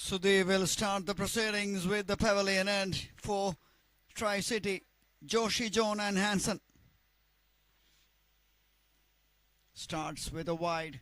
So they will start the proceedings with the pavilion end for Tricity, Joshi, John and Hansen. Starts with a wide.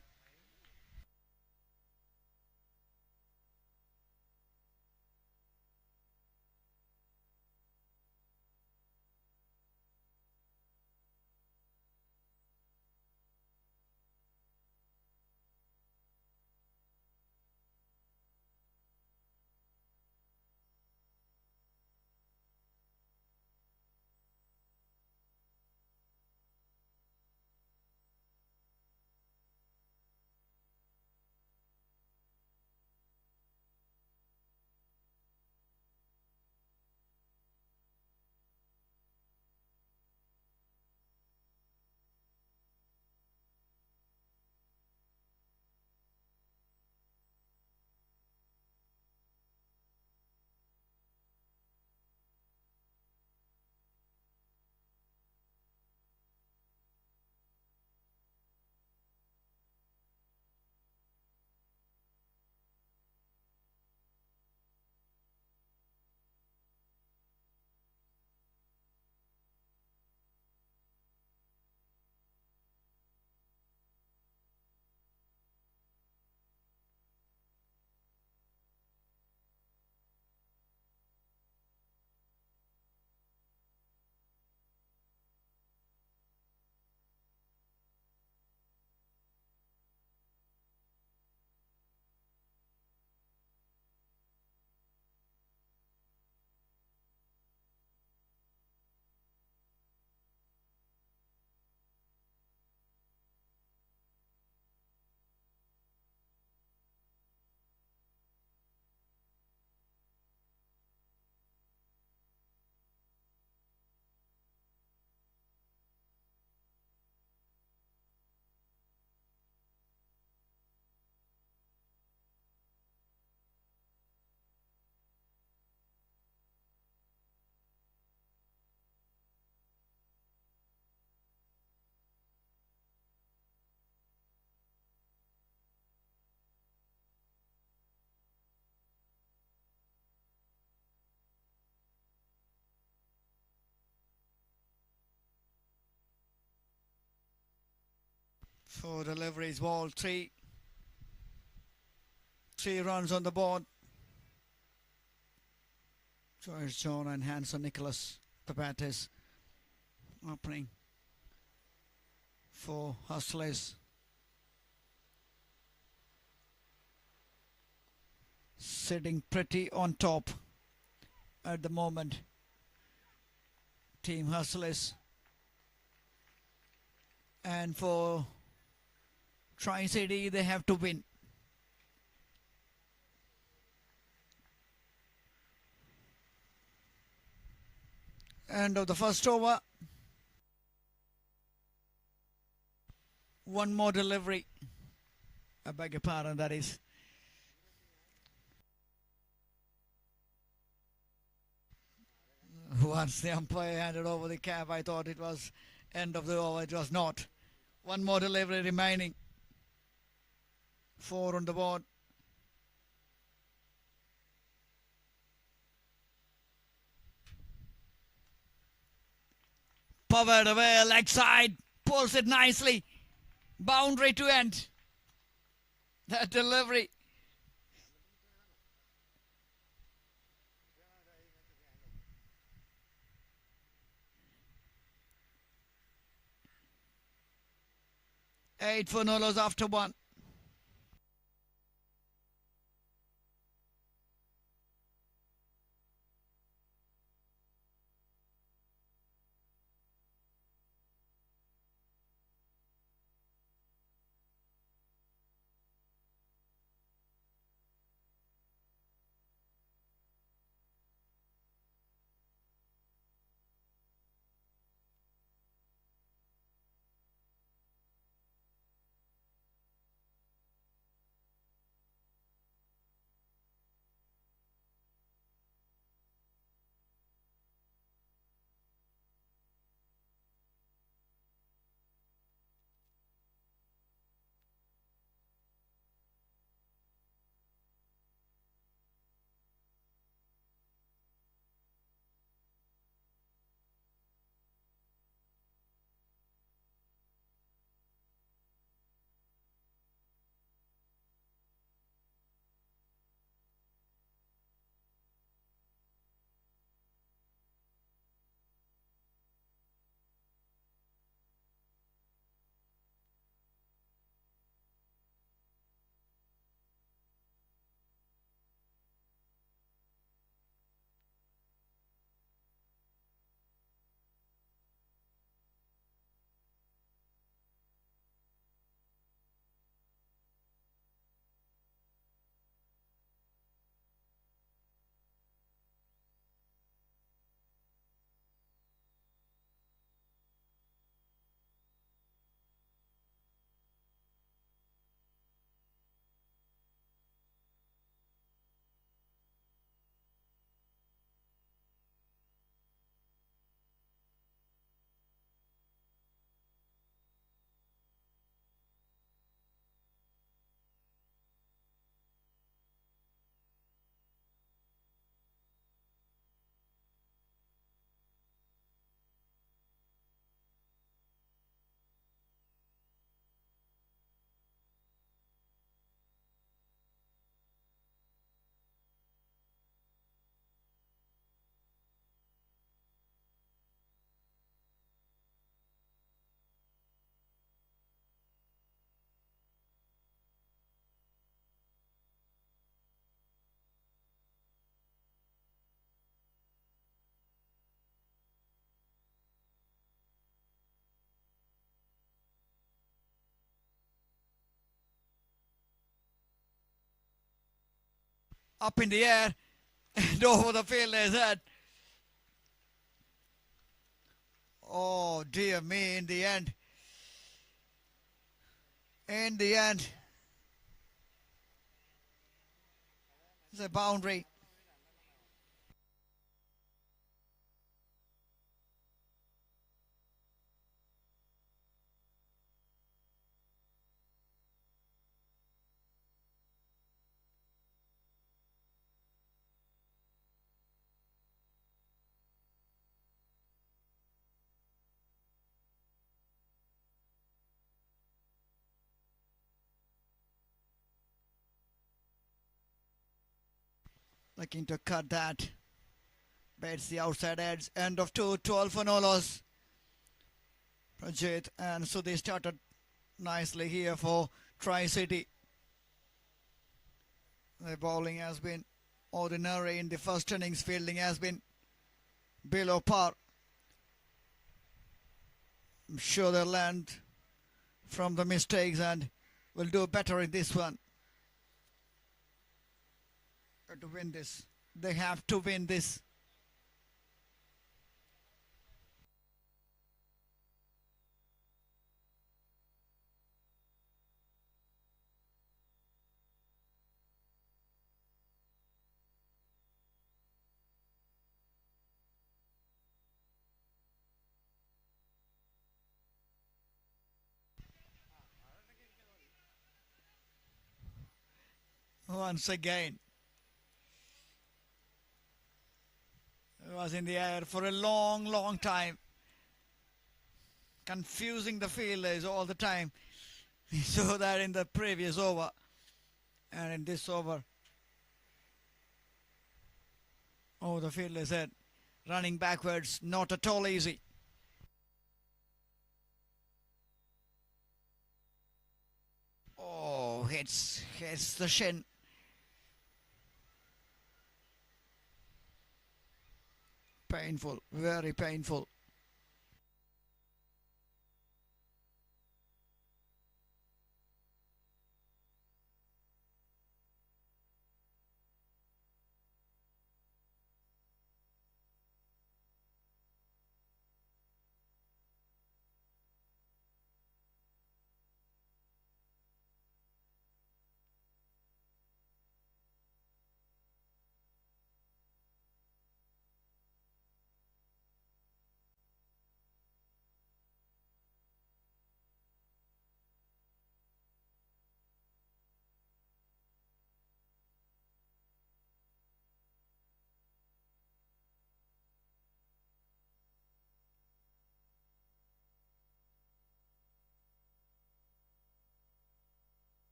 For deliveries, ball three. 3 runs on the board. George, John and Hanson Nicholas. The bat is opening for Hustlers. Sitting pretty on top at the moment. Team Hustlers. And for Tricity, they have to win. End of the first over. One more delivery. I beg your pardon, that is. Once the umpire handed over the cap, I thought it was end of the over. It was not. One more delivery remaining. 4 on the board. Powered away, leg side, pulls it nicely. Boundary to end. That delivery. Eight for Nolos after 1. up in the air and over the fielder's head. Oh dear me, in the end, it's a boundary. Looking to cut that. Baits the outside edge. End of 2, 12 for no loss. Prajit and so they started nicely here for Tricity. The bowling has been ordinary in the first innings. Fielding has been below par. I'm sure they'll learn from the mistakes and will do better in this one. To win this, they have to win this. Once again, it was in the air for a long time, confusing the fielders all the time. We saw that in the previous over and in this over. Oh, the fielder said, running backwards, not at all easy. Oh, hits the shin. Painful, very painful.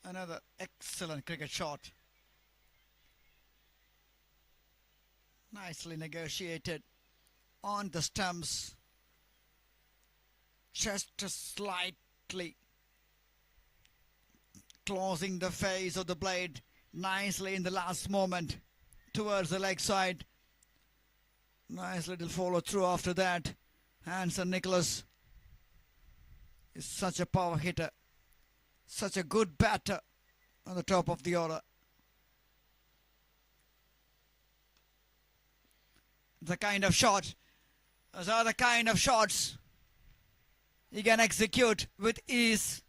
Another excellent cricket shot. Nicely negotiated on the stumps. Just slightly closing the face of the blade nicely in the last moment towards the leg side. Nice little follow through after that. Hanson Nicholas is such a power hitter, such a good batter on the top of the order. The kind of shot, those are the kind of shots he can execute with ease.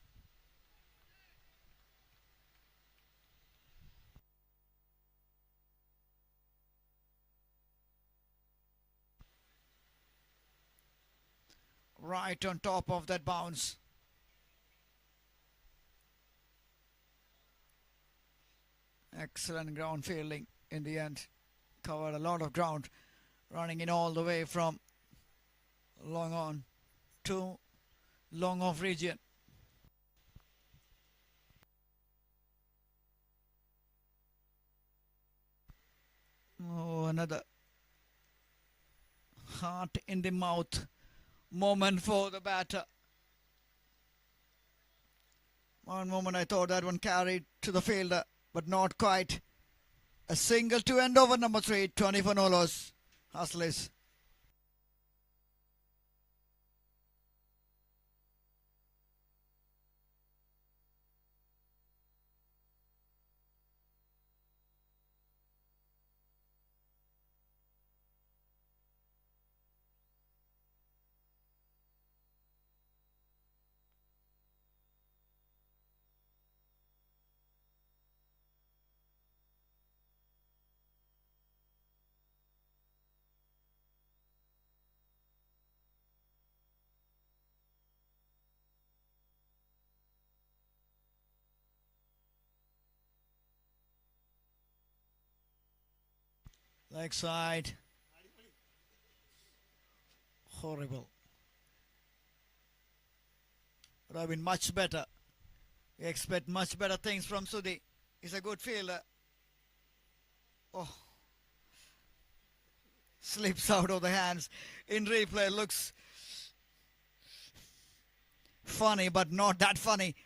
Right on top of that bounce. Excellent ground fielding in the end. Covered a lot of ground, running in all the way from long on to long off region. Oh, another heart in the mouth moment for the batter. One moment I thought that one carried to the fielder, but not quite. A single to end over number 3, 20 for no loss. Hustlers. Leg side. Horrible. Would have been much better. We expect much better things from Sudhi. He's a good fielder. Oh. Slips out of the hands. In replay looks funny, but not that funny.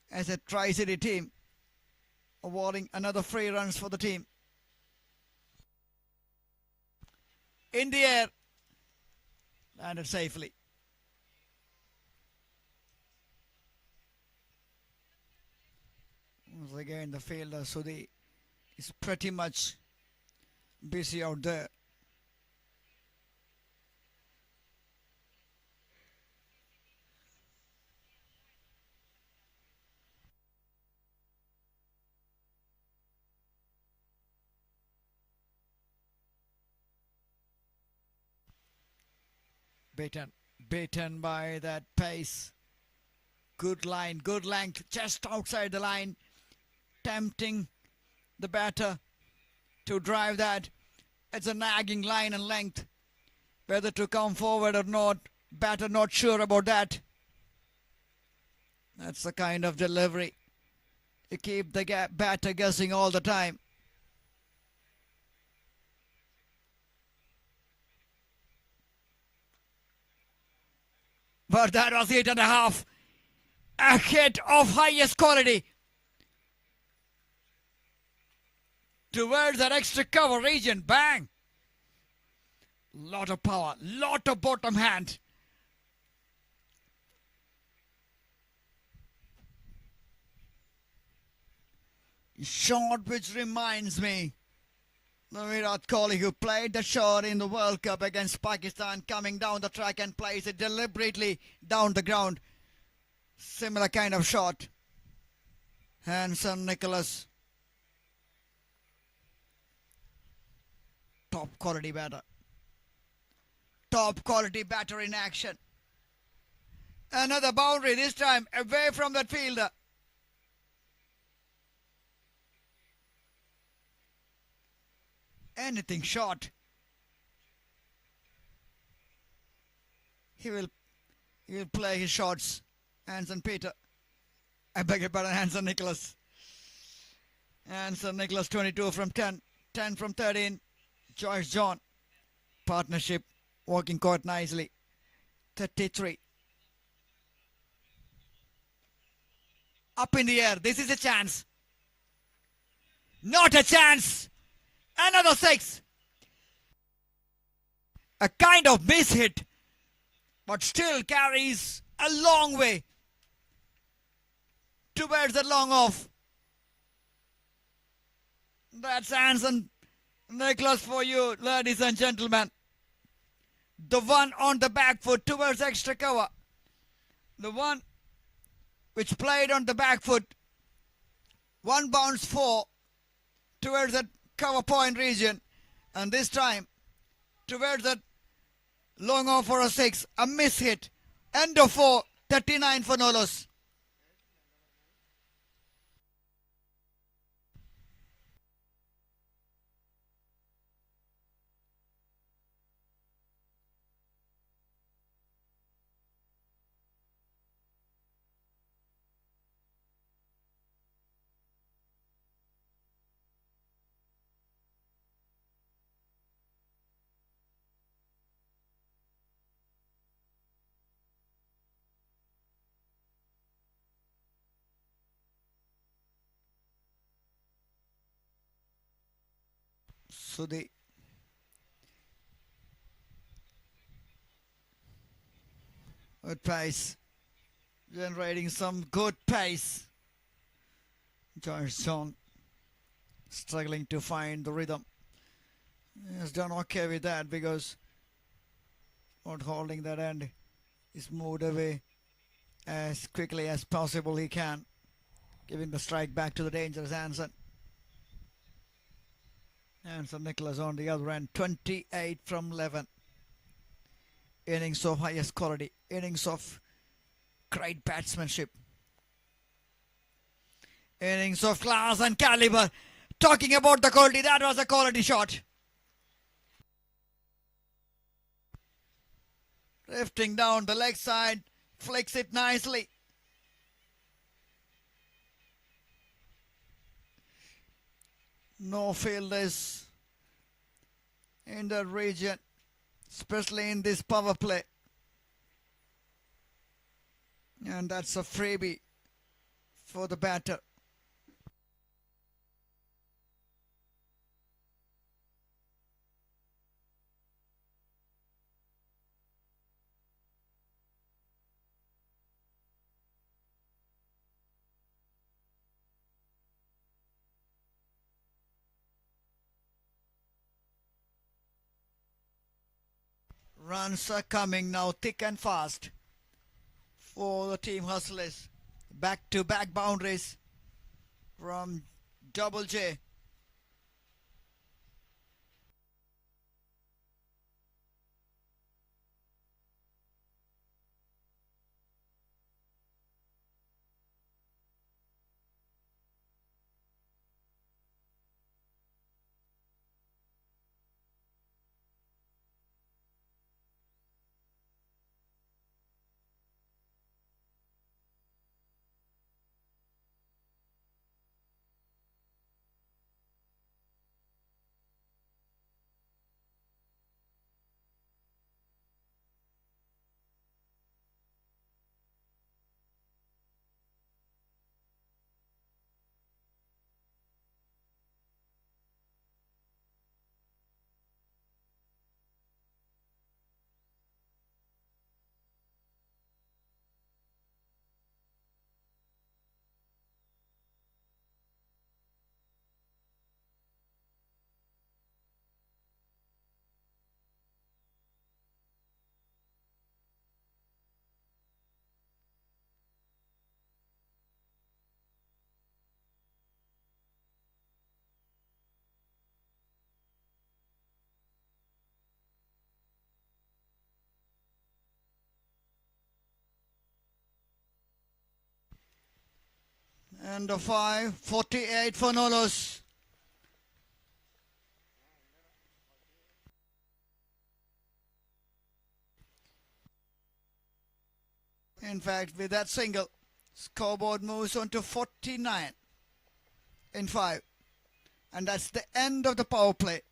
As a Tricity team awarding another 3 runs for the team. In the air. Landed safely. Once again, the fielder Sudhi is pretty much busy out there. Beaten by that pace. Good line, good length, just outside the line. Tempting the batter to drive that. It's a nagging line and length. Whether to come forward or not, batter not sure about that. That's the kind of delivery. You keep the batter guessing all the time. But that was 8.5. A hit of highest quality. Towards that extra cover region. Bang! Lot of power. Lot of bottom hand. Shot which reminds me the Virat Kohli who played the shot in the World Cup against Pakistan, coming down the track and plays it deliberately down the ground. Similar kind of shot. Hanson Nicholas. Top quality batter. Top quality batter in action. Another boundary, this time away from that fielder. Anything short. He will play his shots. Hanson Peter. I beg your pardon, Hanson Nicholas. Hanson Nicholas 22 from 10. 10 from 13. Joyce John. Partnership working quite nicely. 33. Up in the air. This is a chance. Not a chance. Another 6. A kind of miss hit. But still carries a long way towards the long off. That's Hanson Nicholas for you, ladies and gentlemen. The one on the back foot towards extra cover. The one which played on the back foot. 1 bounce 4 towards that cover point region. And this time towards that long off for a 6. A miss hit. End of 4. 39 for no loss. Sudhi. Good pace. Generating some good pace. Josh John struggling to find the rhythm. He has done okay with that because not holding that end. He's moved away as quickly as possible he can, giving the strike back to the dangerous Hansen. Hansen Nicholas on the other end, 28 from 11. Innings of highest quality, innings of great batsmanship, innings of class and caliber. Talking about the quality, that was a quality shot. Drifting down the leg side, flicks it nicely. No fielders in the region, especially in this power play. And that's a freebie for the batter. Runs are coming now thick and fast for the team hustlers. Back-to-back boundaries from Double J. And the 5, 48 for Nolos. In fact, with that single, scoreboard moves on to 49 in 5. And that's the end of the power play.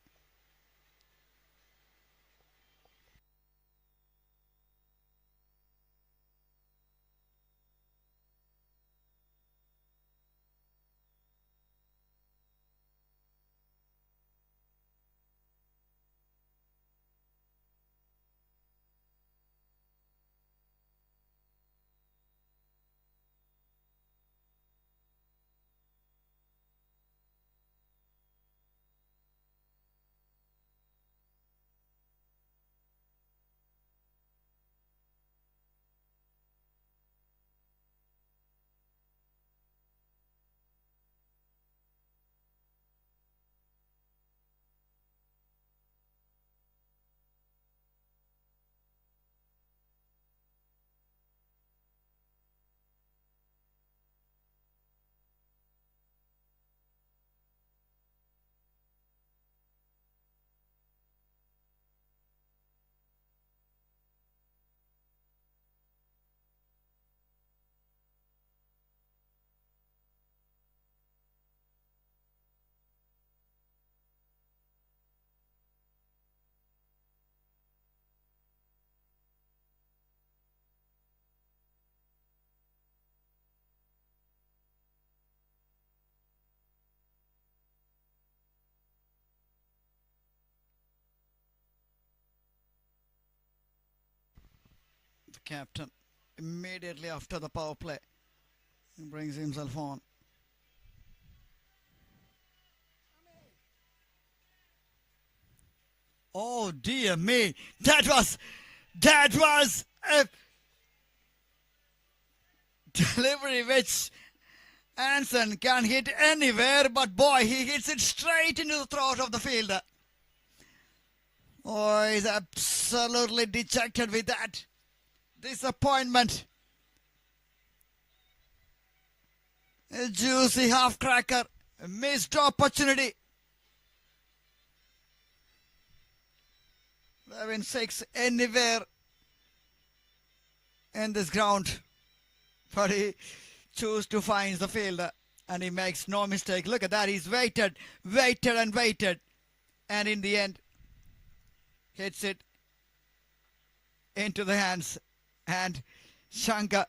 captain immediately after the power play. He brings himself on. Oh dear me, that was a delivery which Anson can hit anywhere, but boy, he hits it straight into the throat of the fielder. Oh, he's absolutely dejected with that. Disappointment. A juicy half cracker. A missed opportunity. 11-6 anywhere in this ground. But he chooses to find the fielder and he makes no mistake. Look at that. He's waited and waited. And in the end, hits it into the hands. And Shankar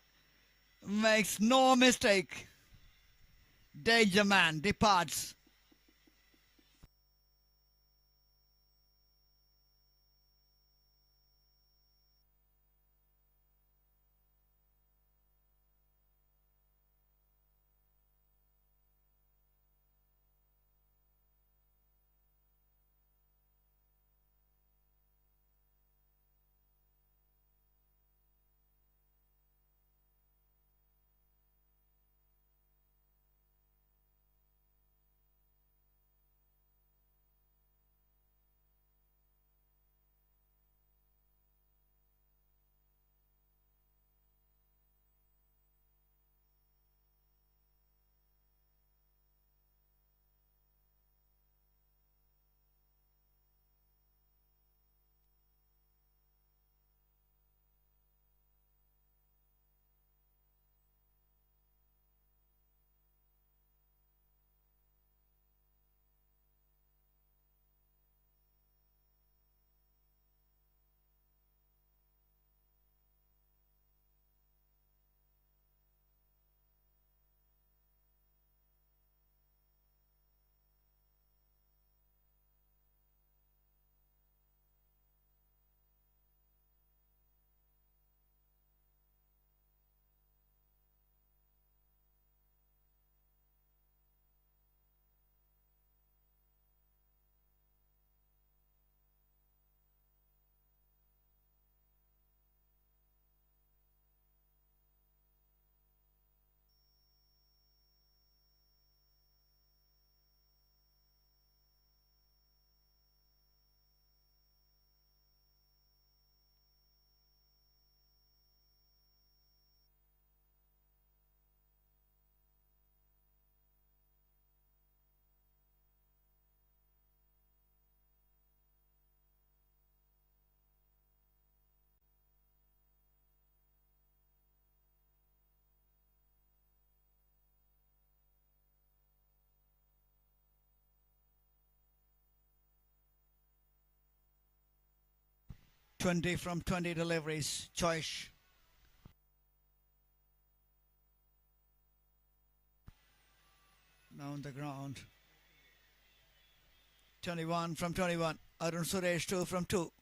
makes no mistake. Danger man departs. Twenty from 20 deliveries. Choice. Down the ground. 21 from 21. Arun Suresh 2 from 2.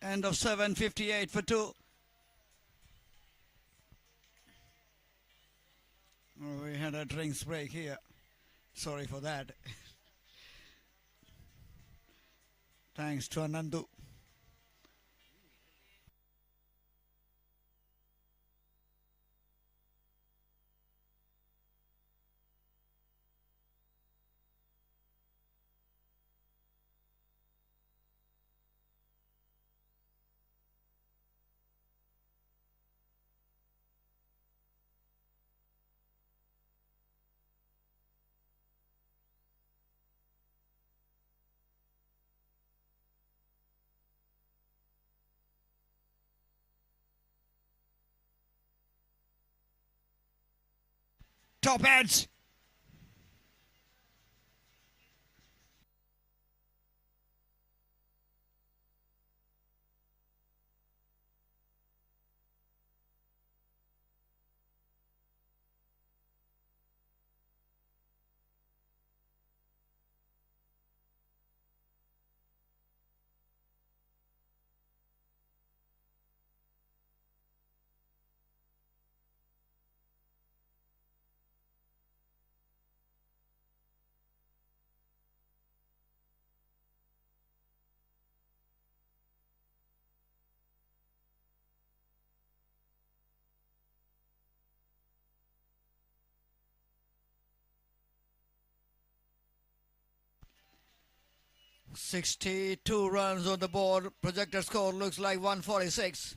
End of 7:58 for 2. Oh, we had a drinks break here. Sorry for that. Thanks to Anandu. Top edge. "62 runs on the board. Projected score looks like 146.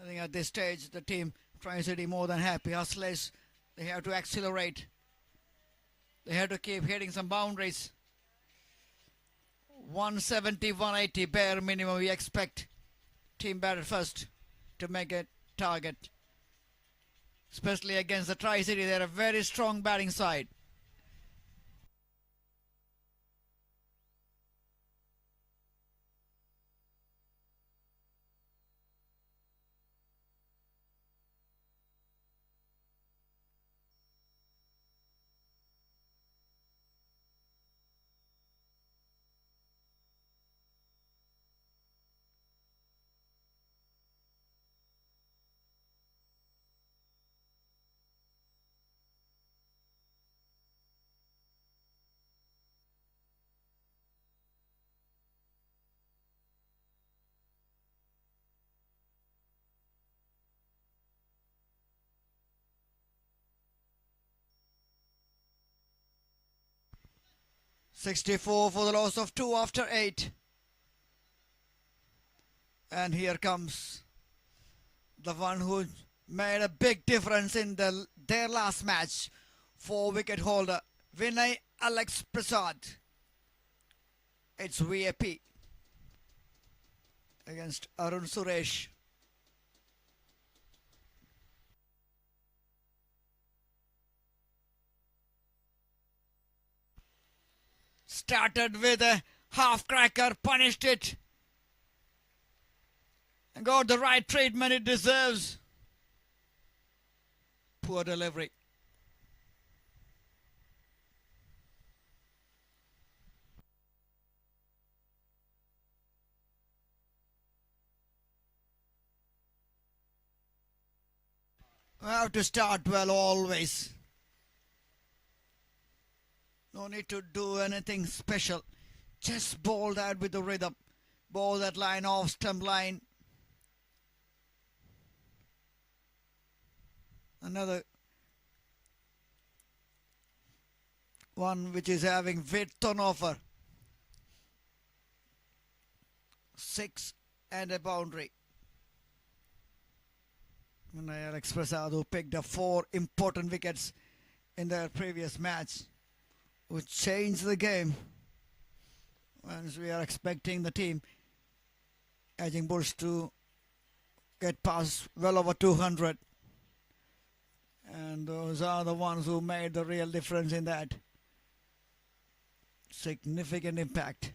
I think at this stage the team Tricity more than happy. Hustlers, they have to accelerate. They have to keep hitting some boundaries. 170, 180 bare minimum we expect. Team batter first to make a target. Especially against the Tricity, they're a very strong batting side. "64 for the loss of 2 after 8. And here comes the one who made a big difference in their last match. 4-wicket holder Vinay Alex Prasad. It's VAP against Arun Suresh. Started with a half cracker, punished it, and got the right treatment it deserves. Poor delivery. We have to start well always. No need to do anything special. Just bowl that with the rhythm. Bowl that line off stump line. Another one which is having width on offer. 6 and a boundary. Alex Prasad, who picked up 4 important wickets in their previous match, would change the game. Once we are expecting the team Edging Bulls to get past well over 200. And those are the ones who made the real difference in that. Significant impact.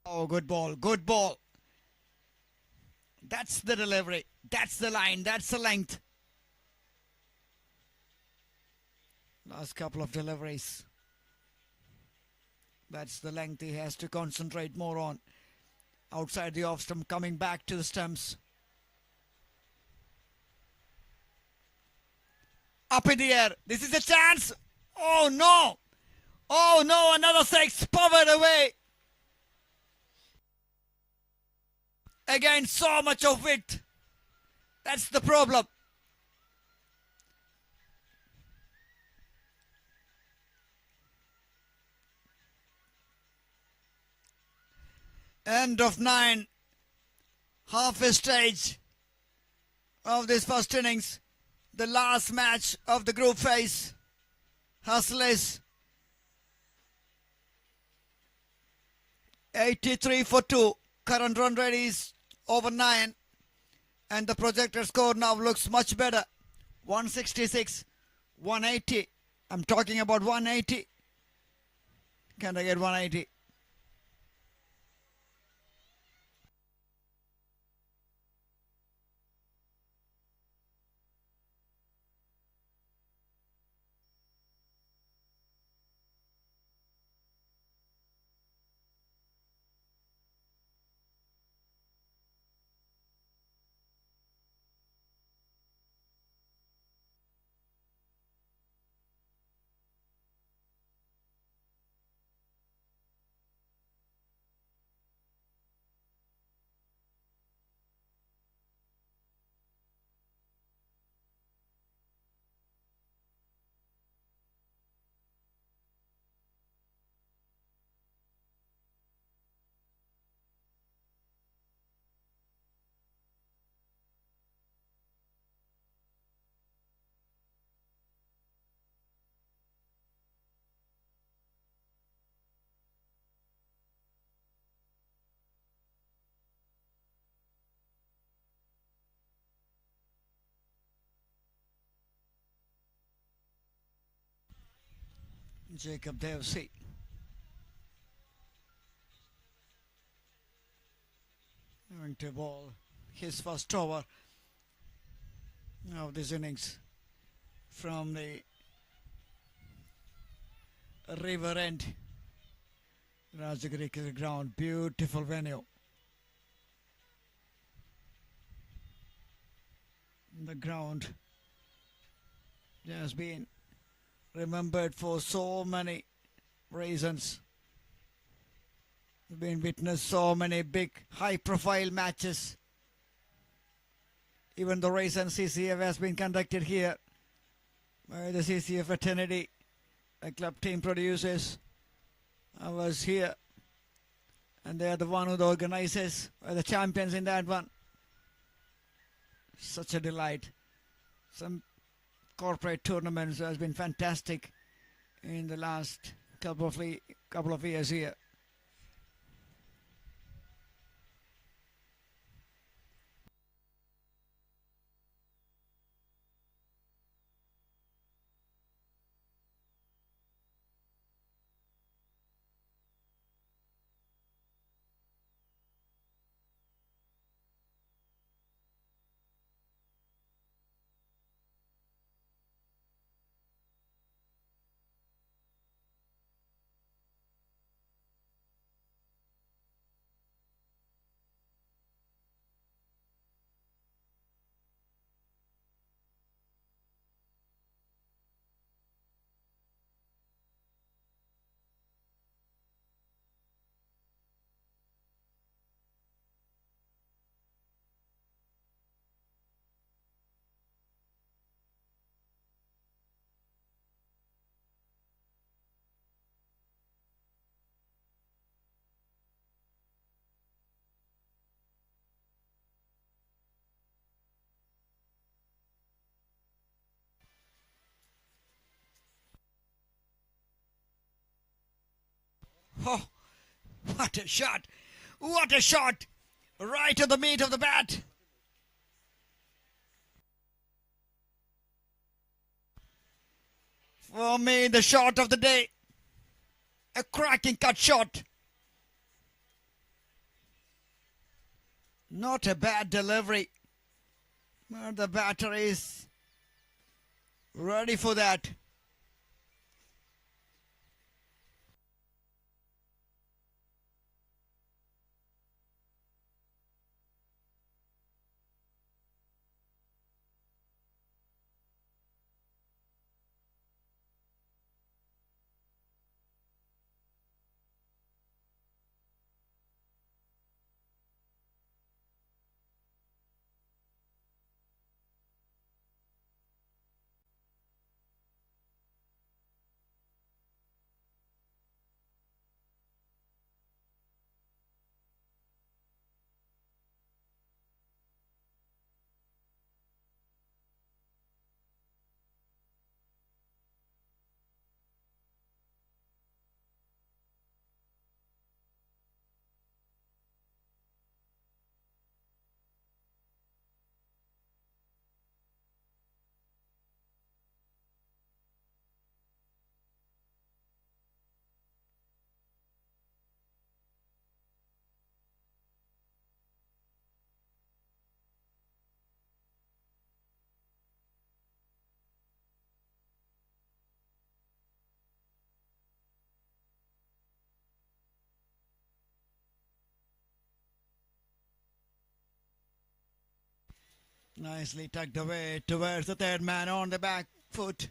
Oh, good ball, good ball. That's the delivery. That's the line. That's the length. Last couple of deliveries. That's the length he has to concentrate more on. Outside the off stump, coming back to the stumps. Up in the air. This is a chance. Oh no. Oh no, another six. Powered away. Again, so much of it. That's the problem. End of 9. Half a stage of this first innings. The last match of the group phase. Hustlers 83 for 2. Current run rate is over 9. And the projected score now looks much better. 166, 180. I'm talking about 180. Can I get 180? Jacob Devsey. Going to ball his first over of this innings from the river end. Rajagiri cricket ground, beautiful venue. The ground has been remembered for so many reasons. We've been witnessed so many big high-profile matches. Even the race and CCF has been conducted here by the CCF fraternity, a club team produces. I was here, and they are the one who the organizers, are the champions in that one. Such a delight. Some corporate tournaments has been fantastic in the last couple of years here. Oh, what a shot! What a shot! Right to the meat of the bat. For me, the shot of the day. A cracking cut shot. Not a bad delivery. But the batter is ready for that. Nicely tucked away towards the third man on the back foot.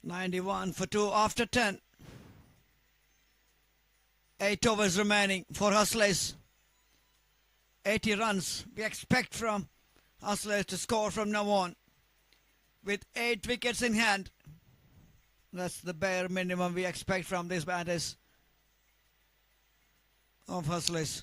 "91 for 2 after 10. 8 overs remaining for Hustlers. 80 runs we expect from Hustlers to score from now on. With 8 wickets in hand. That's the bare minimum we expect from these batters of Hustlers.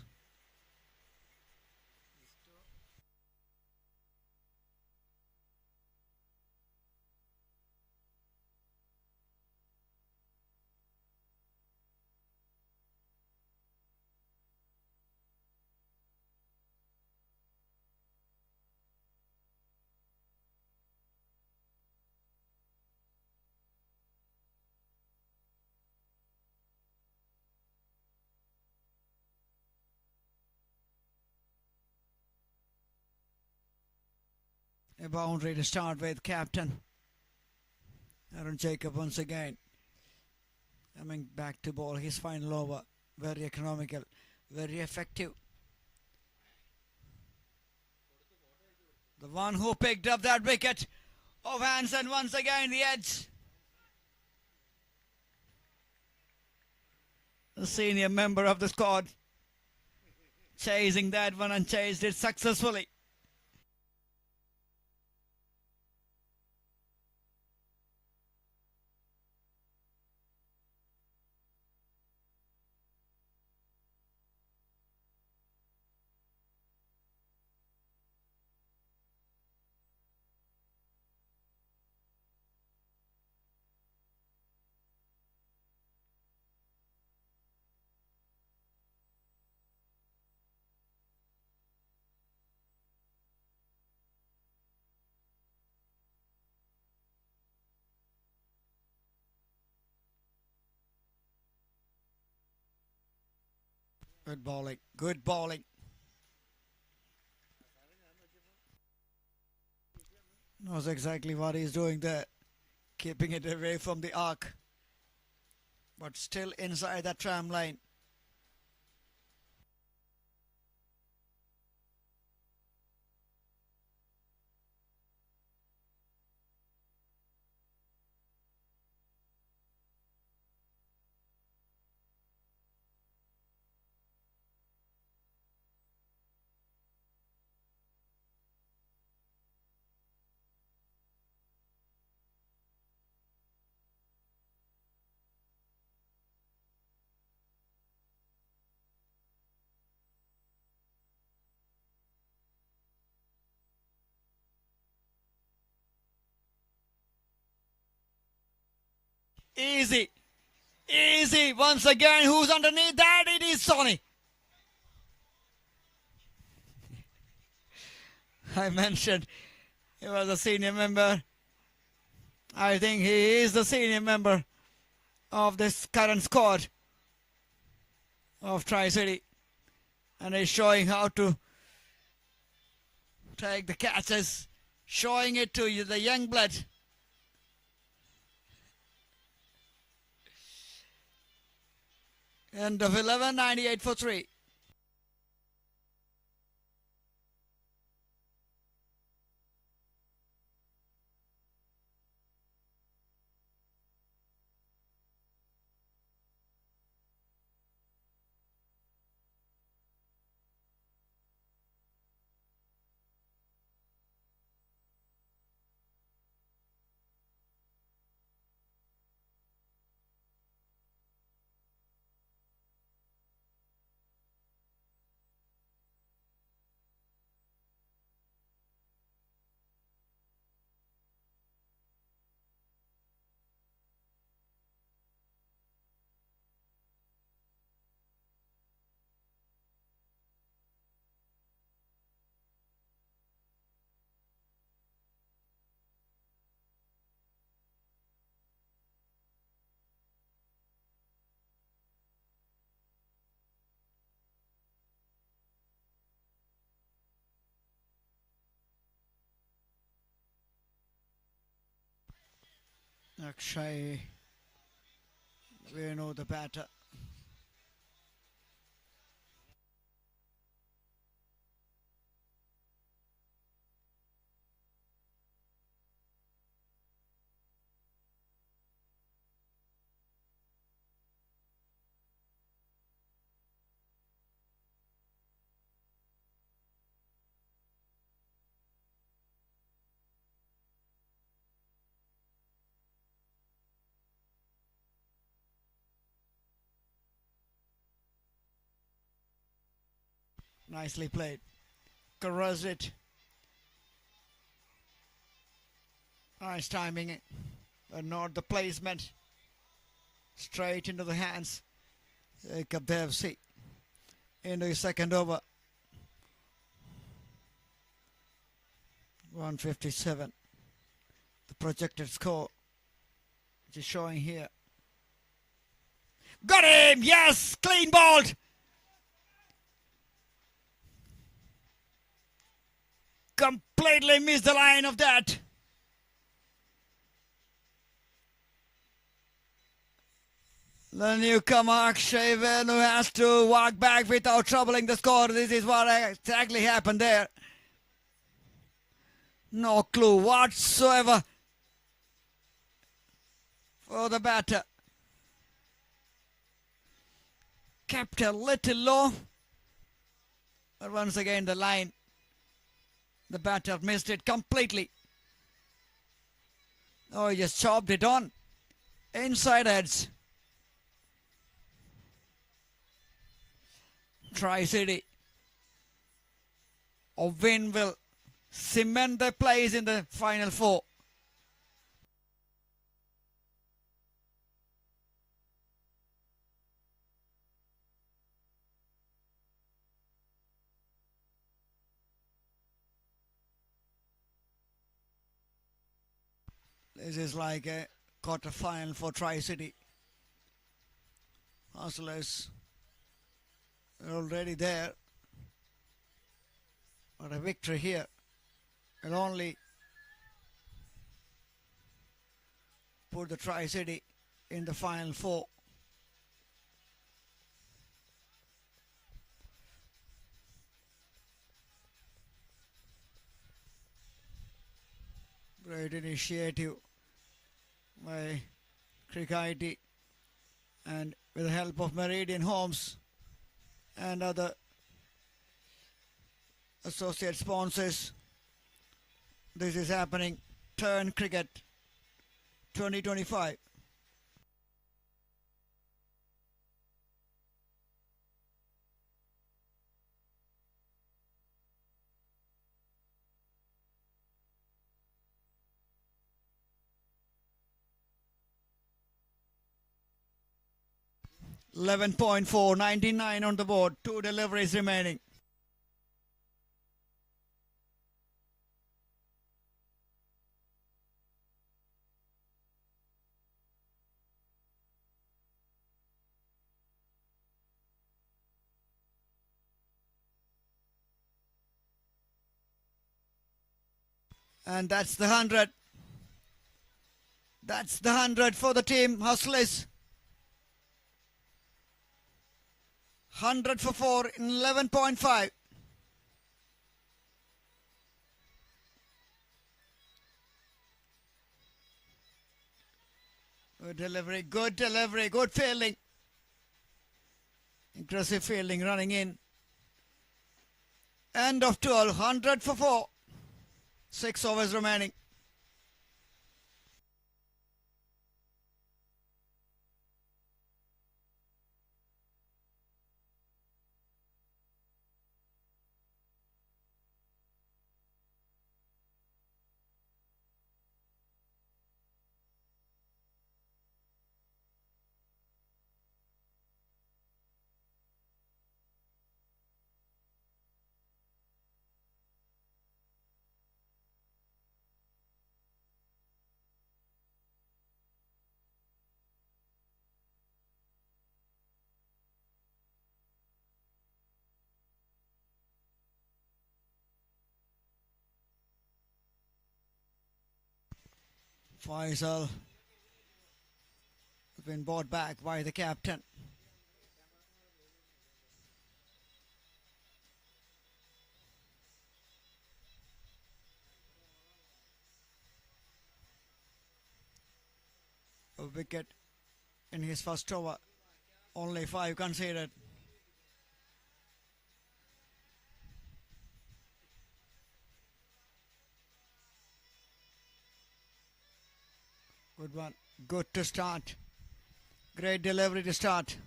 A boundary to start with, captain Aaron Jacob once again coming back to bowl his final over. Very economical, very effective. The one who picked up that wicket of Hansen once again the edge. The senior member of the squad chasing that one and chased it successfully. Good bowling, good bowling. Knows exactly what he's doing there. Keeping it away from the arc. But still inside that tram line. Easy. Easy once again. Who's underneath that? It is Sonny. I mentioned he was a senior member. I think he is the senior member of this current squad of Tricity, and he's showing how to take the catches, showing it to you, the young blood. End of 11, 98 for 3. Akshay, we know the batter. Nicely played. Caressed it. Nice timing, but not the placement. Straight into the hands. Jacob Devsey into his second over. 157. The projected score, which is showing here. Got him! Yes! Clean balled! Completely missed the line of that. The newcomer Akshay Venu has to walk back without troubling the score. This is what exactly happened there. No clue whatsoever for the batter. Kept a little low. But once again the line. The batter missed it completely. Oh, he just chopped it on. Inside edge. Tricity. A win will cement their place in the final four. This is like a quarter final for Tricity. Hustlers are already there. But a victory here will only put the Tricity in the final four. Great initiative by CRICK-IT, and with the help of Meridian Homes and other associate sponsors, this is happening. Turn Cricket 2025. 11.4, 99 on the board. 2 deliveries remaining. And that's the 100. That's the 100 for the team Hustlers. 100 for 4 in 11.5. Good delivery, good fielding. Aggressive fielding running in. End of 12, 100 for 4. 6 overs remaining. Faisal has been brought back by the captain. A wicket in his first over. Only 5 conceded. Good one. Good to start. Great delivery to start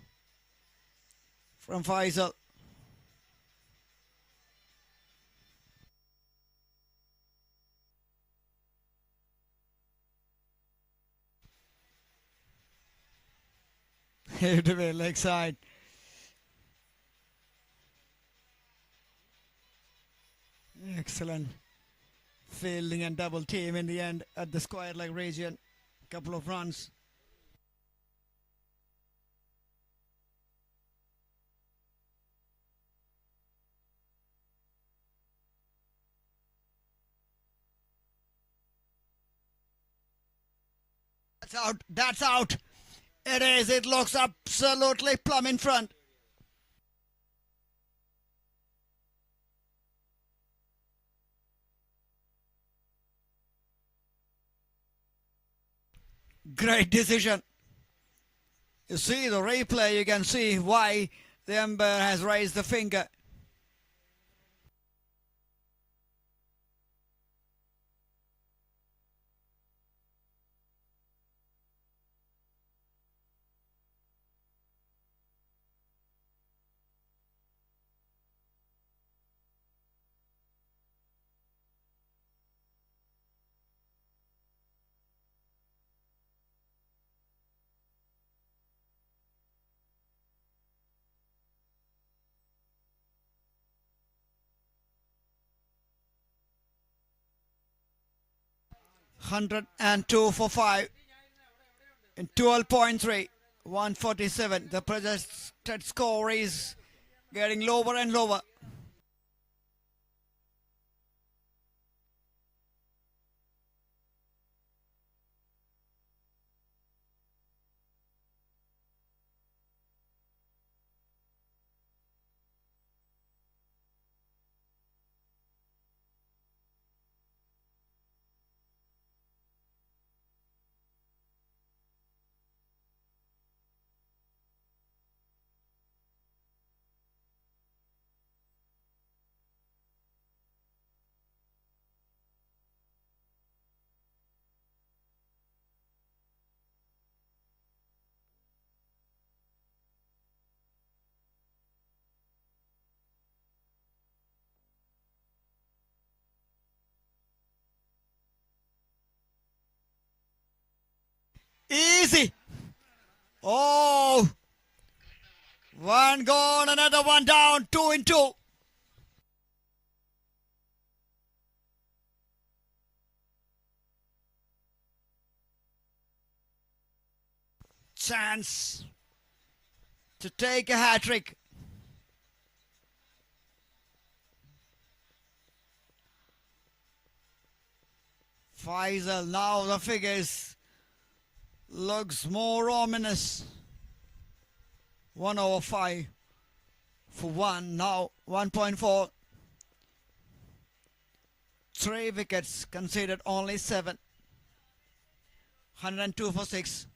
from Faisal. Hit away leg side. Excellent fielding and double team in the end at the square leg region. Couple of runs. That's out. That's out. It is. It looks absolutely plumb in front. Great decision. You see the replay, you can see why the umpire has raised the finger. $102 for 5 in 12.3, 147. The projected score is getting lower and lower. Easy. Oh, One gone, another one down, 2 in 2. Chance to take a hat-trick. Faisal, now the figures looks more ominous. 1 over 5 for 1, now 1.4. 3 wickets, conceded only 7. 102 for 6.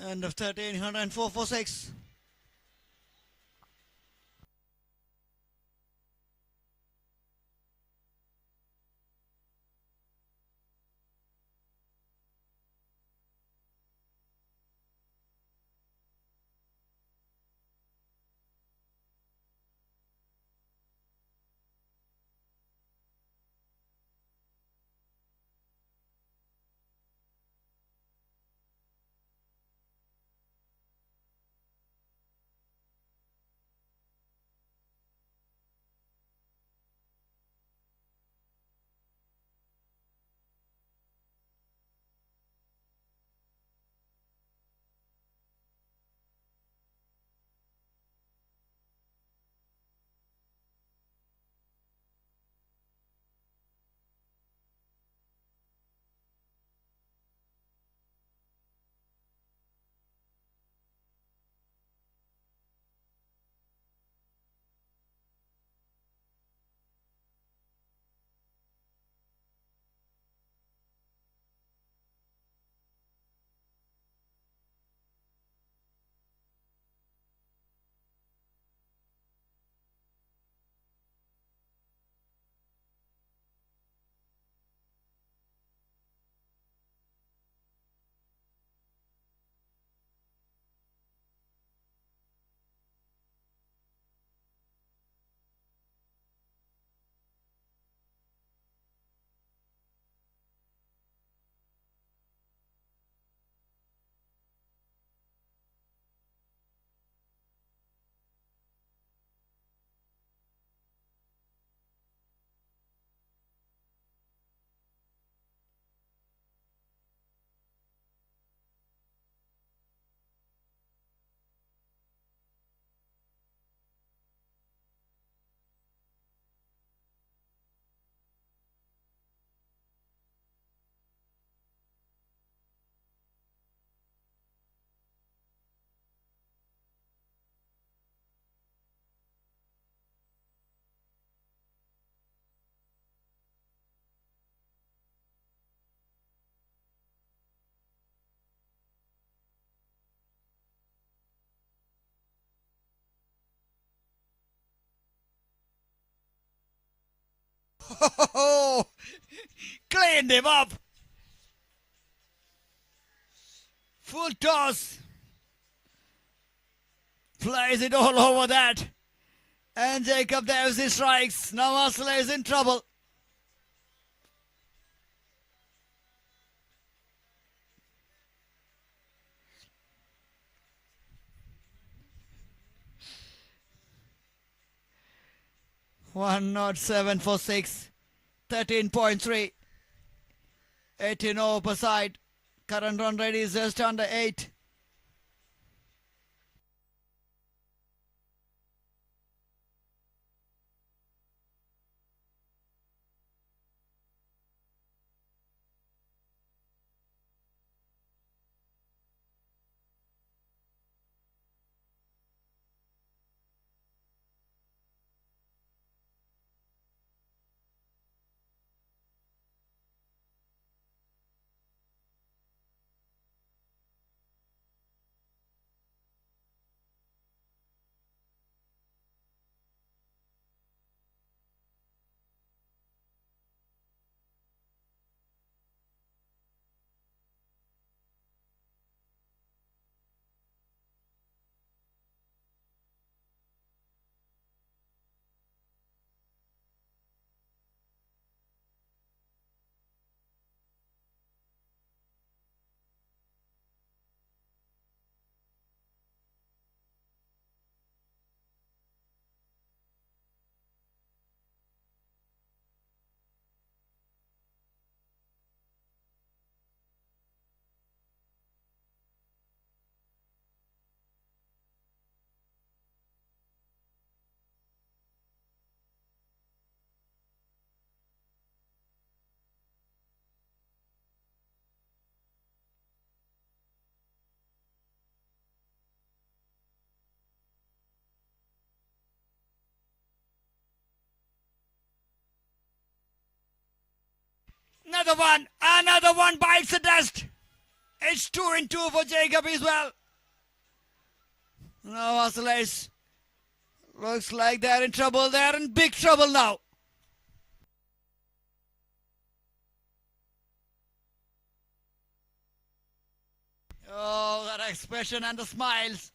End of 13, 104 for 6. Cleaned him up. Full toss. Plays it all over that. And Jacob Davis strikes. Now Arsenal is in trouble. 107 for 6. 13.3. 18 over per side. Current run rate is just under 8. Another one bites the dust. It's 2 and 2 for Jacob as well. Now Oscillates. Looks like they're in trouble. They're in big trouble now. Oh, that expression and the smiles.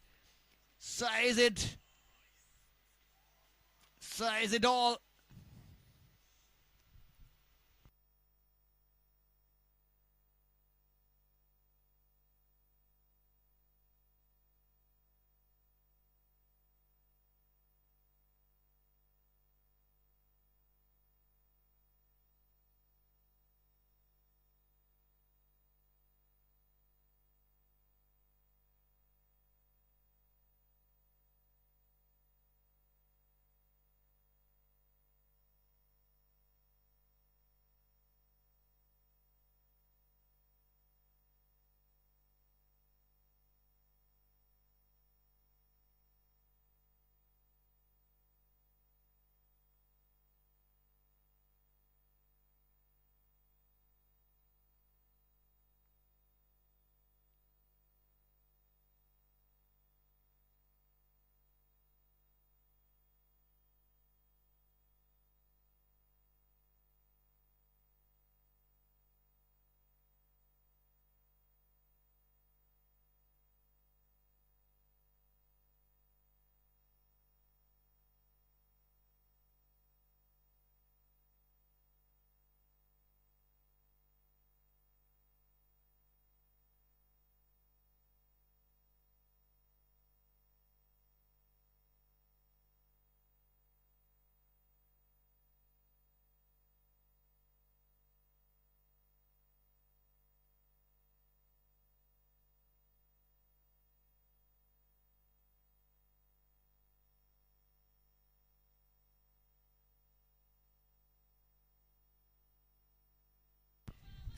Size it. Size it all.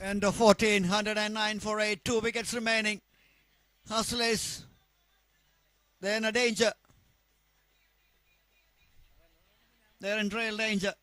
End of 14, 109 for 8, 2 wickets remaining. Hustlers, they're in a danger. They're in real danger.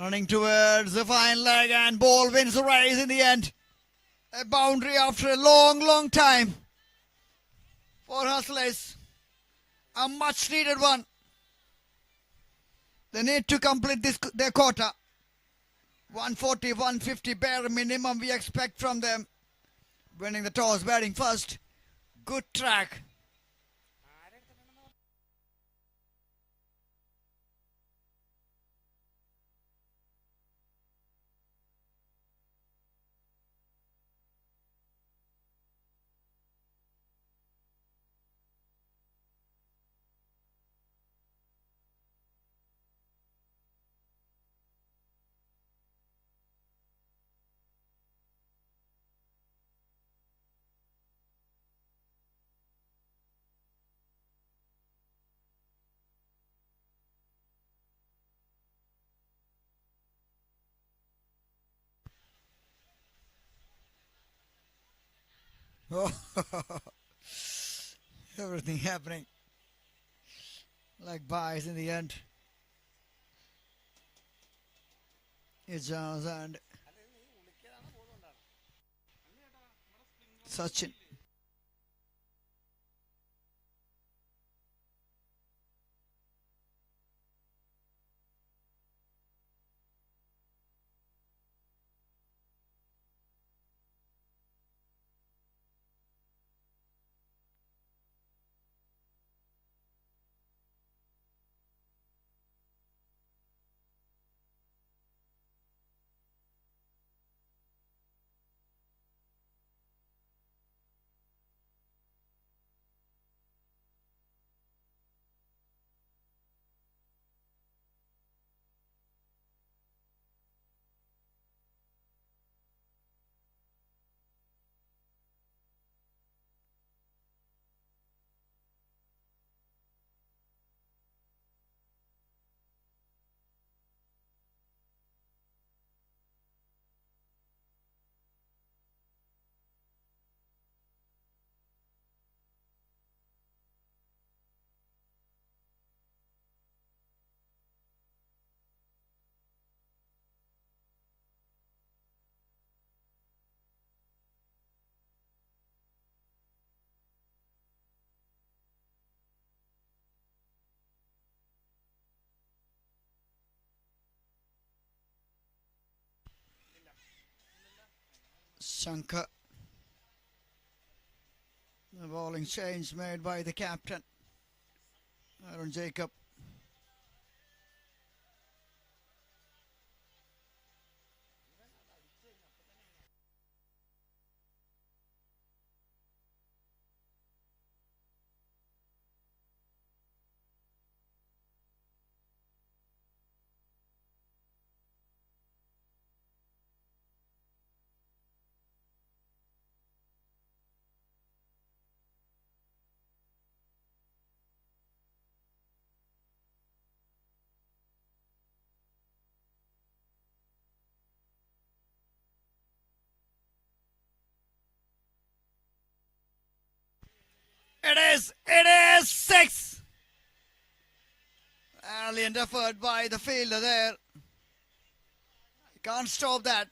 Running towards the final leg, and ball wins the race in the end. A boundary after a long time for Hustlers. A much needed one. They need to complete their quota. 140, 150 bare minimum we expect from them. Winning the toss, batting first. Good track. Oh, everything happening like buys in the end. Ijaz and Sachin. Shankar. The bowling change made by the captain, Aaron Jacob. It is 6. Brilliant effort by the fielder there. You can't stop that.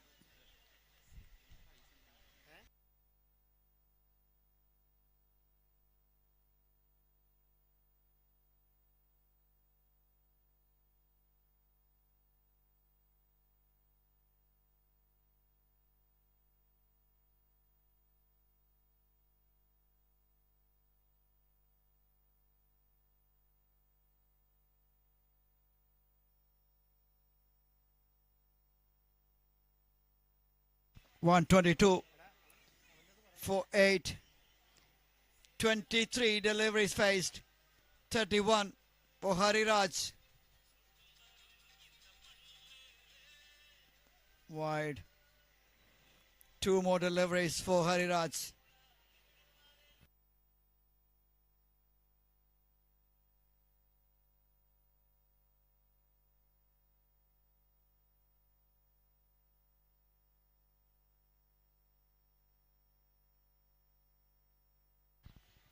One 22 for 8. 23 deliveries faced. 31 for Hariraj. Wide. 2 more deliveries for Hariraj.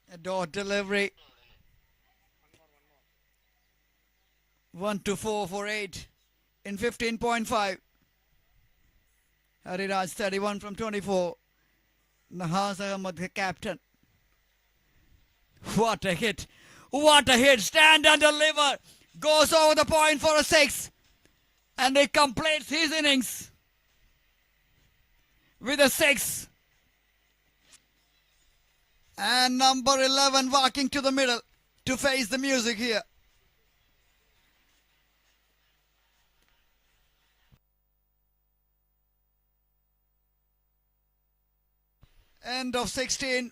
A dot delivery. 1 to 4 for 8. in 15.5. Hariraj 31 from 24. Nahaz Ahmad, the captain. What a hit! What a hit! Stand and deliver. Goes over the point for a 6. And he completes his innings with a 6. And number 11 walking to the middle to face the music here. End of 16.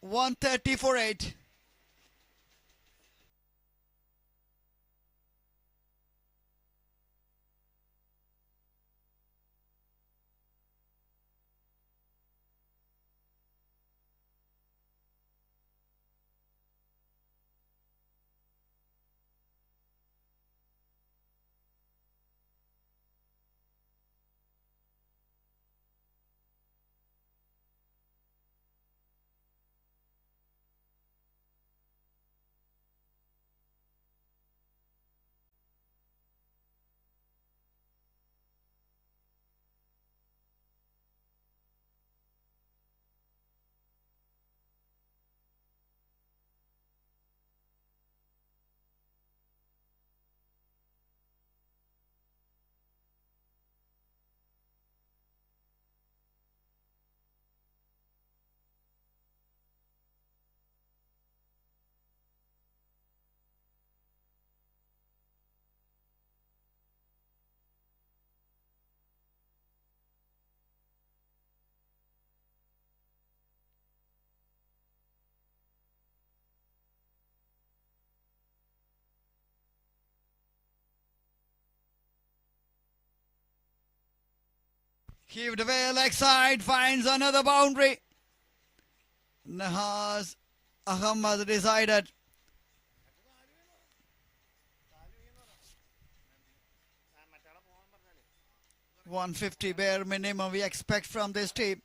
130 for 8. Heaved away leg side, finds another boundary. Nahaz Ahmad decided. $150 bare minimum we expect from this team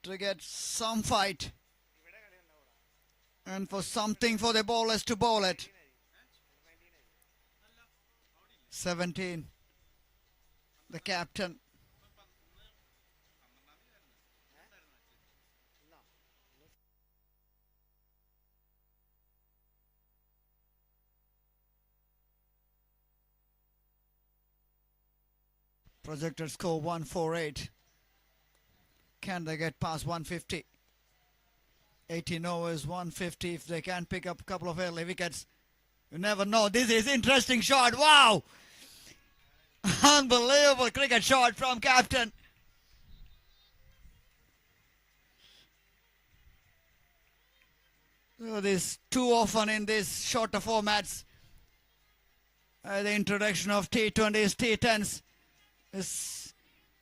to get some fight and for something for the bowlers to bowl it. 17, the captain. Projected score 148. Can they get past 150? 18 overs, 150. If they can pick up a couple of early wickets, you never know. This is interesting shot. Wow! Unbelievable cricket shot from captain. So this too often in these shorter formats. The introduction of T20s, T10s.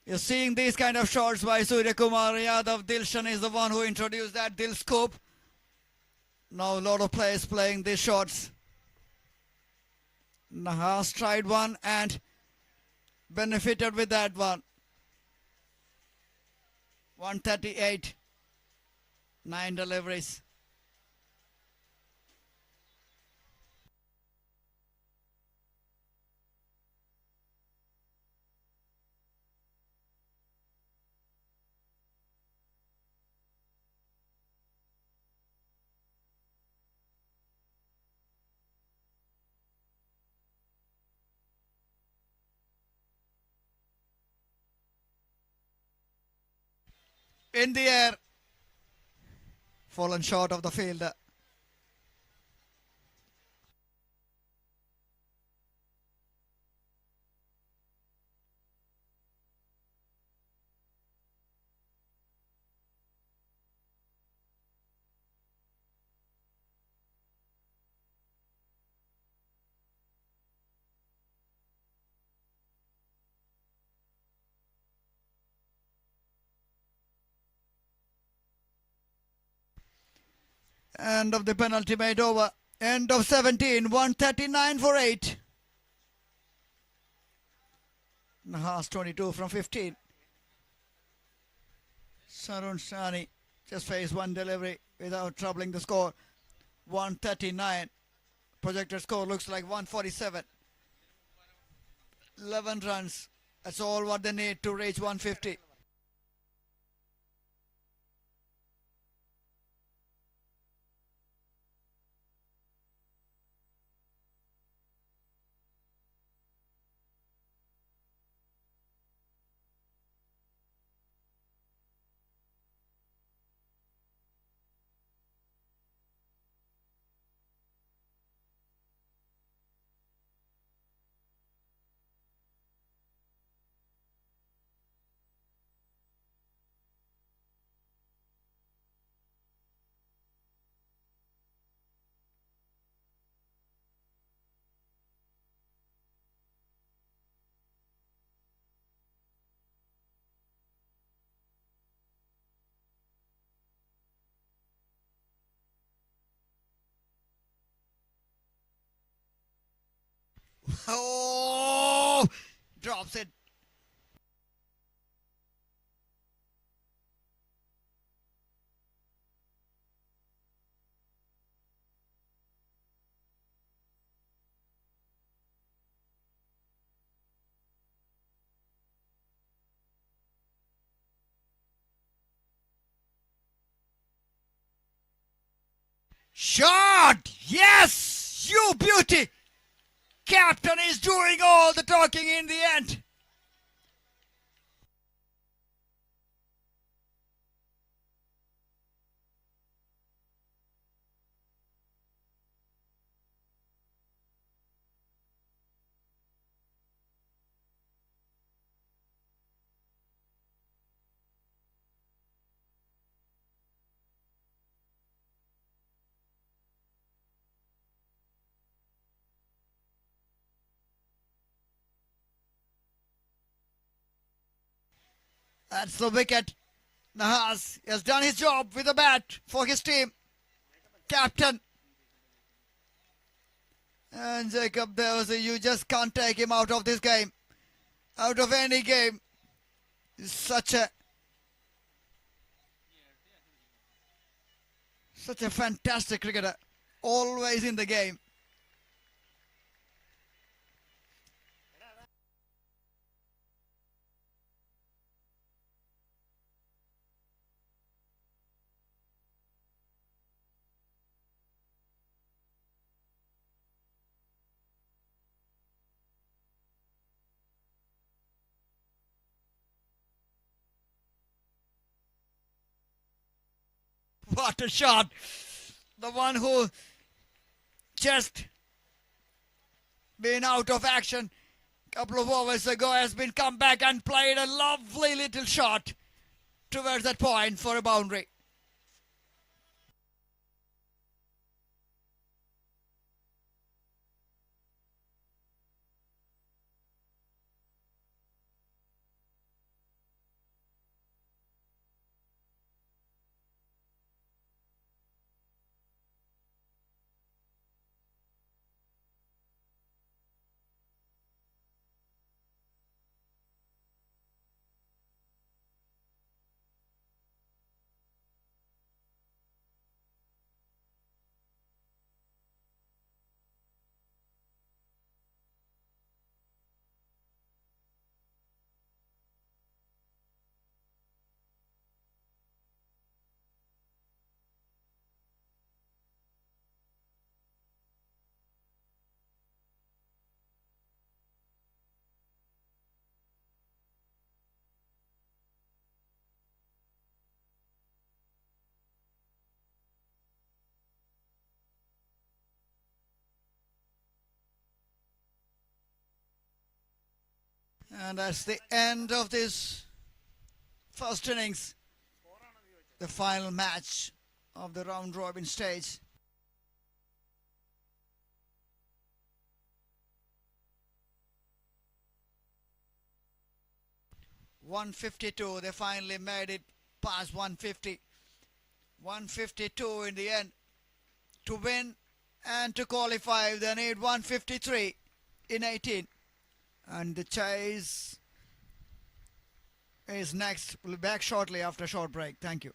You're seeing these kind of shots by Surya Kumar Yadav. Dilshan is the one who introduced that, Dil scoop. Now a lot of players playing these shots. Nahas tried one and benefited with that one. 138. 9 deliveries. In the air, fallen short of the fielder. End of the penalty made over. End of 17. 139 for 8. Nahas 22 from 15. Sarun Shani just faced one delivery without troubling the score. 139. Projected score looks like 147. 11 runs. That's all what they need to reach 150. Oh, drops it. Shot! Yes! You beauty! Captain is doing all the talking in the end. That's the wicket. Nahas has done his job with a bat for his team. Captain. And Jacob, you just can't take him out of this game. Out of any game. He's such a fantastic cricketer. Always in the game. What a shot. The one who just been out of action a couple of overs ago has been come back and played a lovely little shot towards that point for a boundary. And that's the end of this first innings. The final match of the round robin stage. .152, they finally made it past 150. 152 in the end. To win and to qualify, they need 153 in 18. And the chase is next. We'll be back shortly after a short break. Thank you.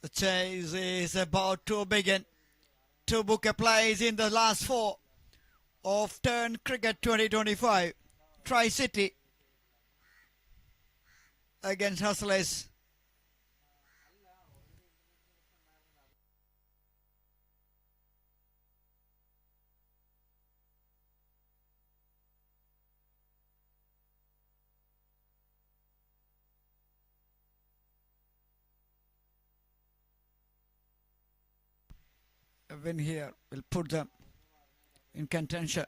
The chase is about to begin. To book a place in the last four of Turn Cricket 2025. Tricity against Hustlers. A win here will put them in contention.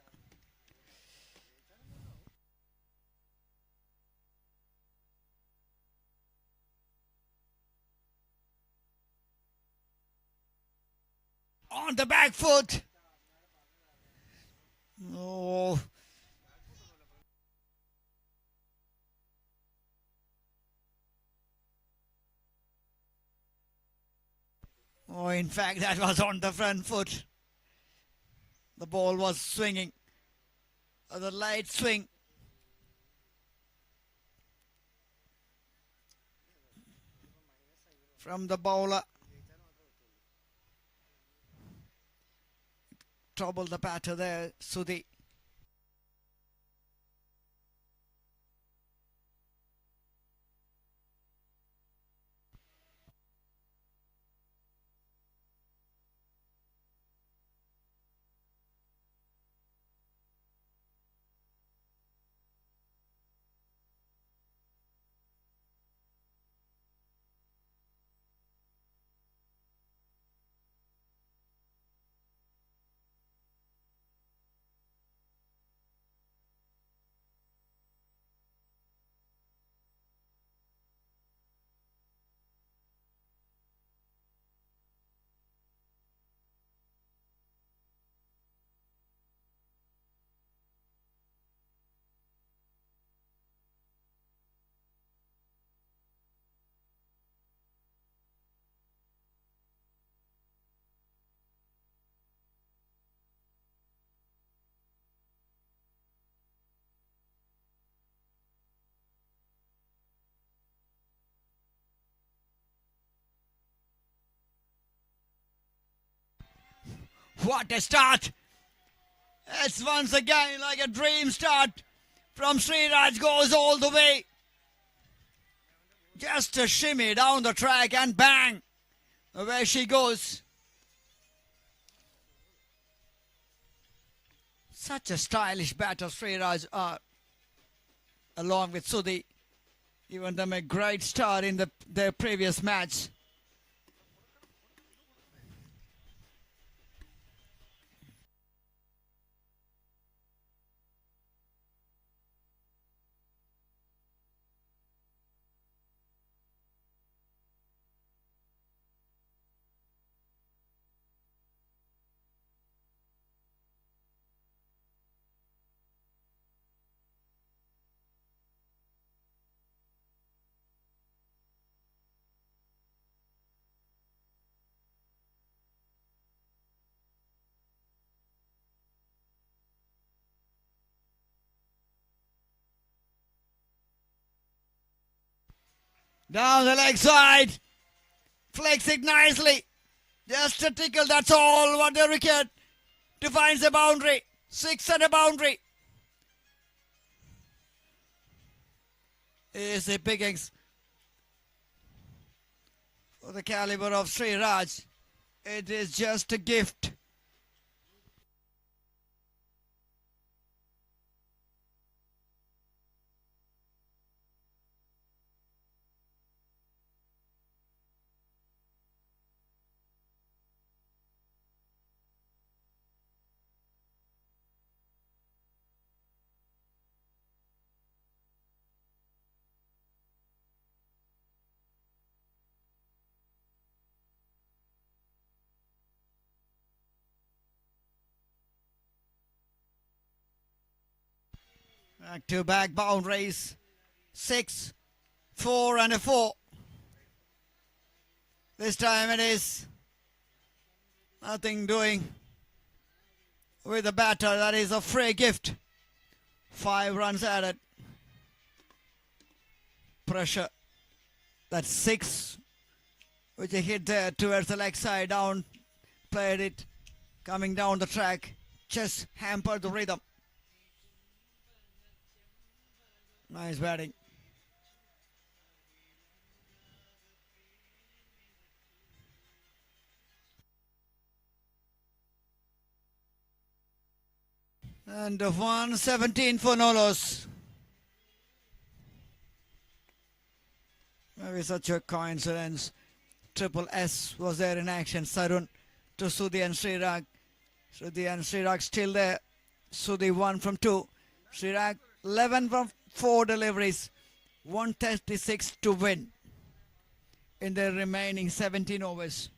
On the back foot. Oh. Oh, in fact, that was on the front foot. The ball was swinging. The light swing. From the bowler. Trouble the batter there, Sudhi. What a start! It's once again like a dream start from Sriraj, goes all the way. Just a shimmy down the track and bang! Away she goes. Such a stylish batter Sriraj are, along with Sudhi. Given them a great start in their previous match. Down the leg side. Flicks it nicely. Just a tickle, that's all. What the wicket. Defines the boundary. 6 and a boundary. Easy pickings for the caliber of Sriraj. It is just a gift. Back-to-back boundaries. 6, 4 and a 4. This time it is nothing doing with the batter. That is a free gift. 5 runs added. Pressure. That's 6 Which he hit there towards the leg side, down, played it, coming down the track, just hampered the rhythm. Nice batting. And 117 for no loss. Maybe such a coincidence. Triple S was there in action. Sarun to Sudhi and Srirag. Sudhi and Srirag still there. Sudhi 1 from 2. Srirag 11 from 4 deliveries. 136 to win in the remaining 17 overs.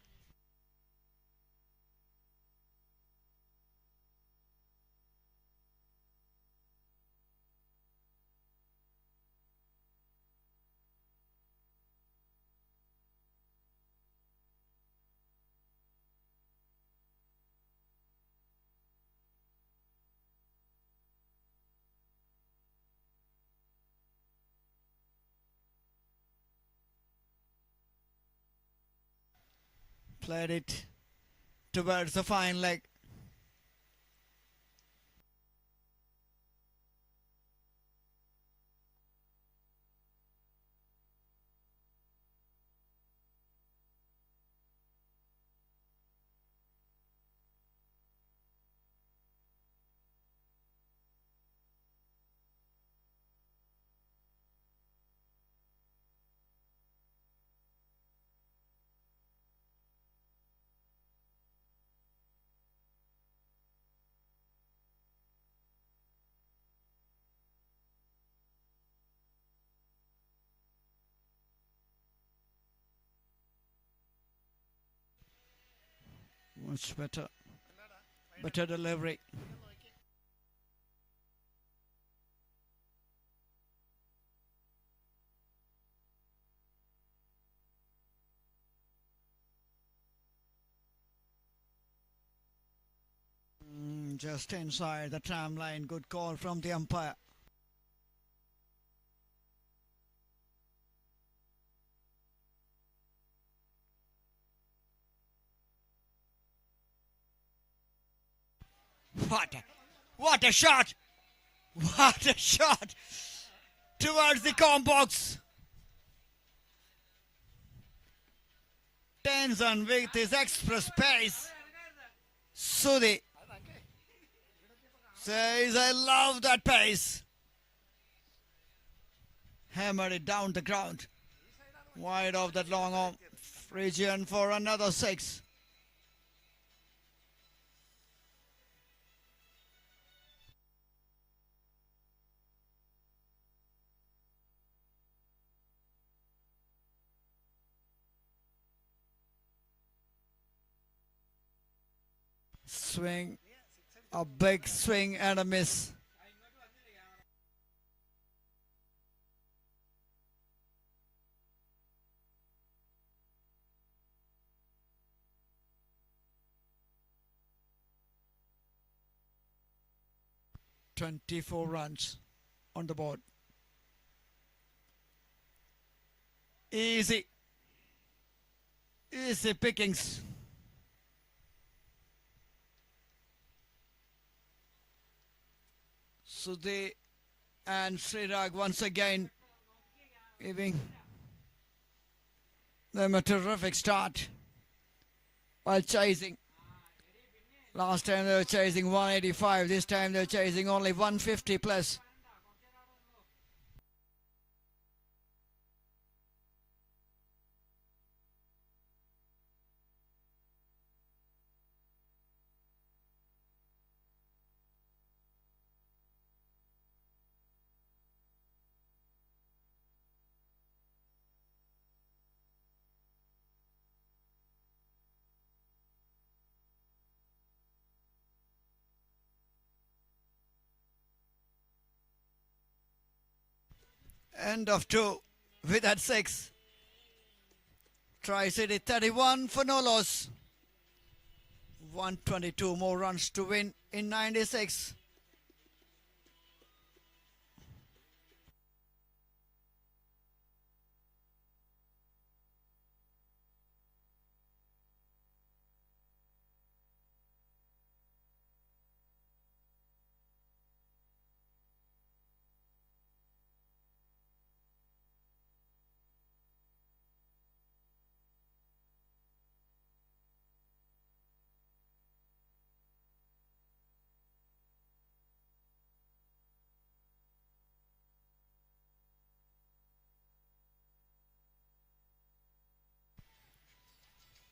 Played it towards the fine leg. Much better. Better delivery. Just inside the tram line. Good call from the umpire. What a shot! What a shot! Towards the comp box. Tenzan with his express pace. Sudhi says, I love that pace. Hammered it down the ground. Wide of that long arm. Phrygian for another 6. Swing, a big swing and a miss. "24 runs on the board. Easy pickings. Sudhi and Srirag once again giving them a terrific start while chasing. Last time they were chasing 185, this time they're chasing only 150 plus. End of 2 with that 6. Tricity 31 for no loss. 122 more runs to win in 96.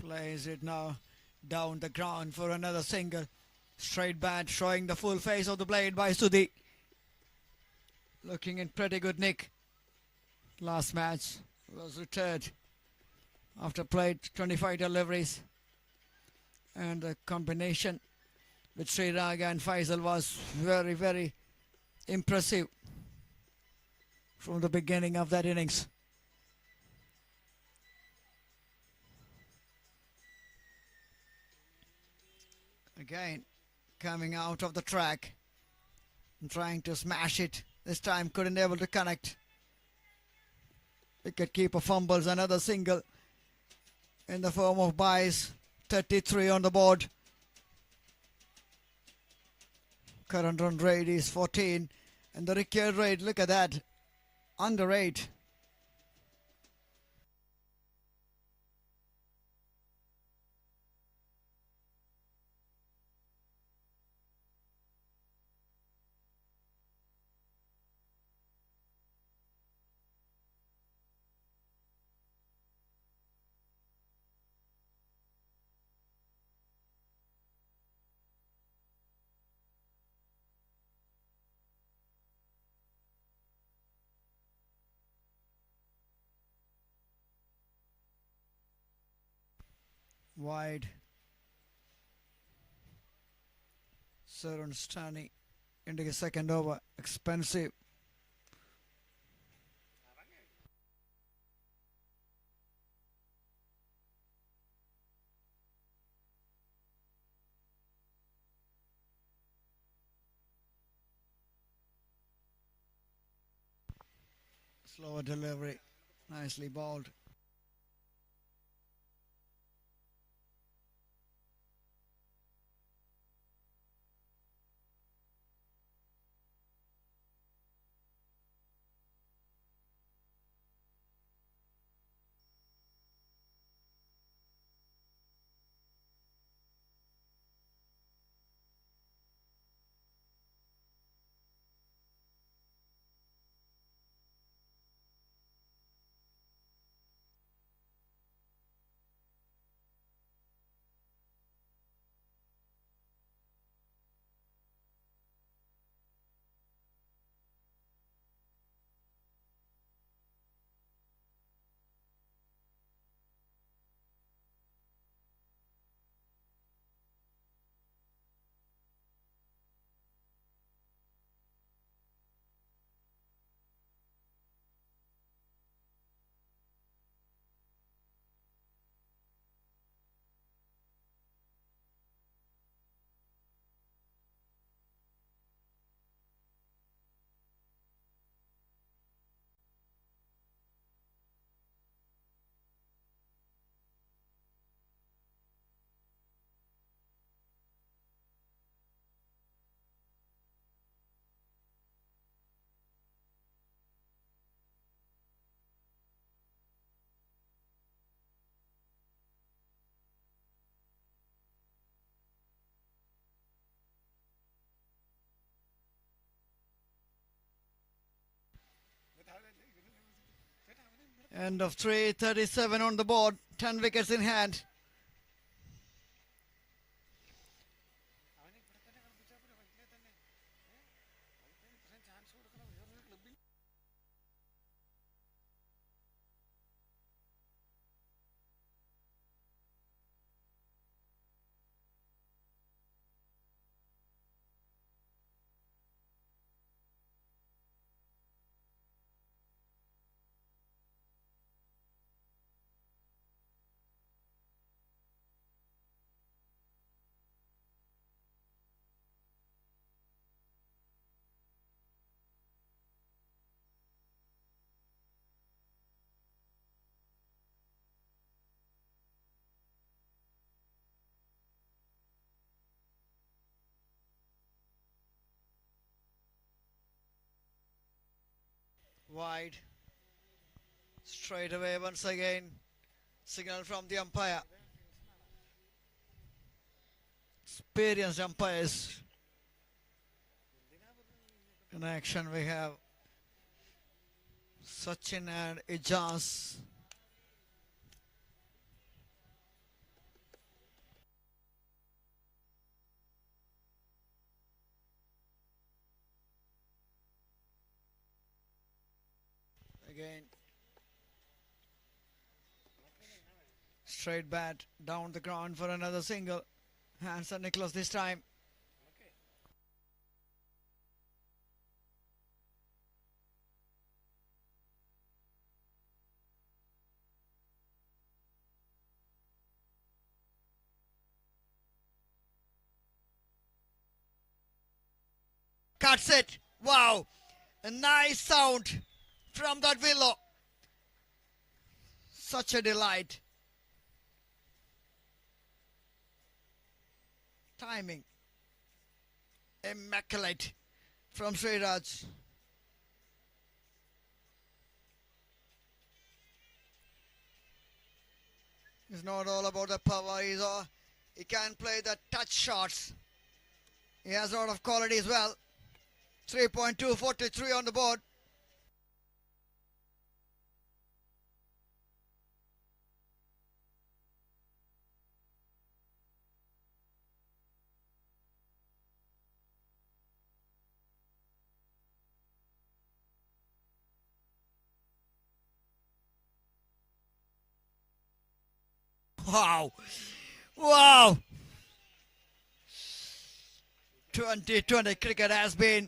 Plays it now down the ground for another single. Straight bat showing the full face of the blade by Sudhi. Looking in pretty good nick. Last match was retired after played 25 deliveries. And the combination with Sri Raga and Faisal was very, very impressive from the beginning of that innings. Again, coming out of the track and trying to smash it. This time couldn't able to connect. Wicketkeeper fumbles another single in the form of buys. 33 on the board. Current run rate is 14. And the required rate, look at that, under 8. Wide. Sarun Stani into the second over. Expensive. Slower delivery. Nicely bowled. End of 3:37 on the board. 10 wickets in hand. Wide. Straight away once again. Signal from the umpire. Experienced umpires. In action we have Sachin and Ijaz. Again. Straight bat down the ground for another single. Hanson Nicholas this time. Cuts it. Wow. A nice sound from that willow. Such a delight. Timing. Immaculate from Sriraj. It's not all about the power. He can play the touch shots. He has a lot of quality as well. 3.243 on the board. Wow. Wow. 2020 cricket has been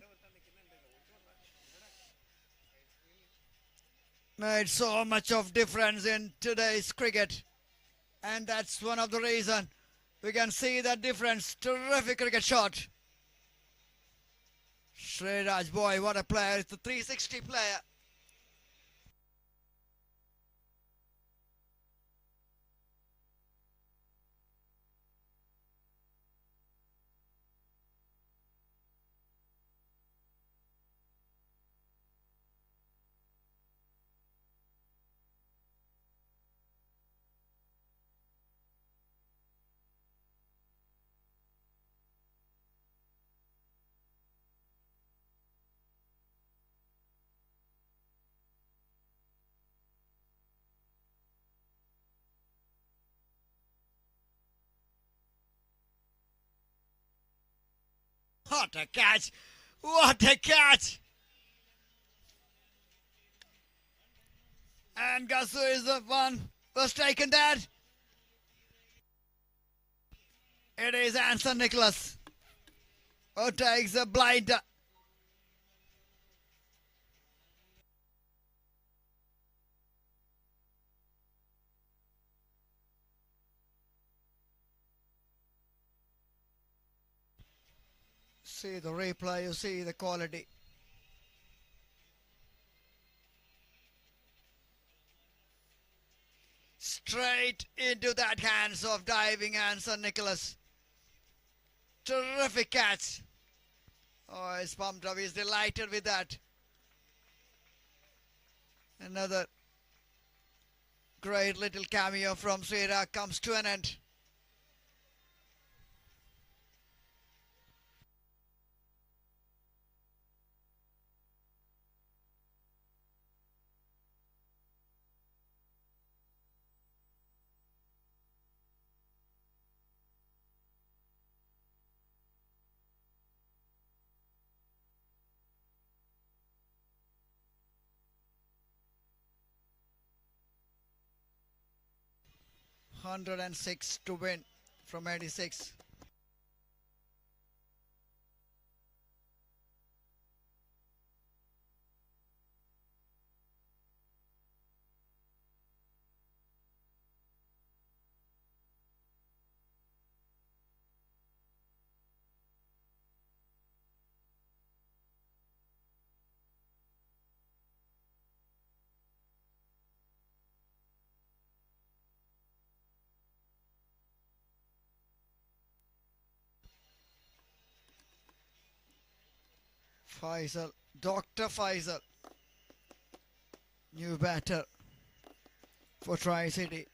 made so much of difference in today's cricket. And that's one of the reasons we can see that difference. Terrific cricket shot. Sriraj, boy, what a player. It's a 360 player. What a catch! What a catch! And Gasu is the one who's taken that. It is Hanson Nicholas who takes the blind. See the replay, you see the quality. Straight into that hands of diving Hanson Nicholas. Terrific catch. Oh, he's pumped up. He's delighted with that. Another great little cameo from Sriraj comes to an end. $106 to win from 86. Faisal, Dr. Faisal, new batter for Tricity.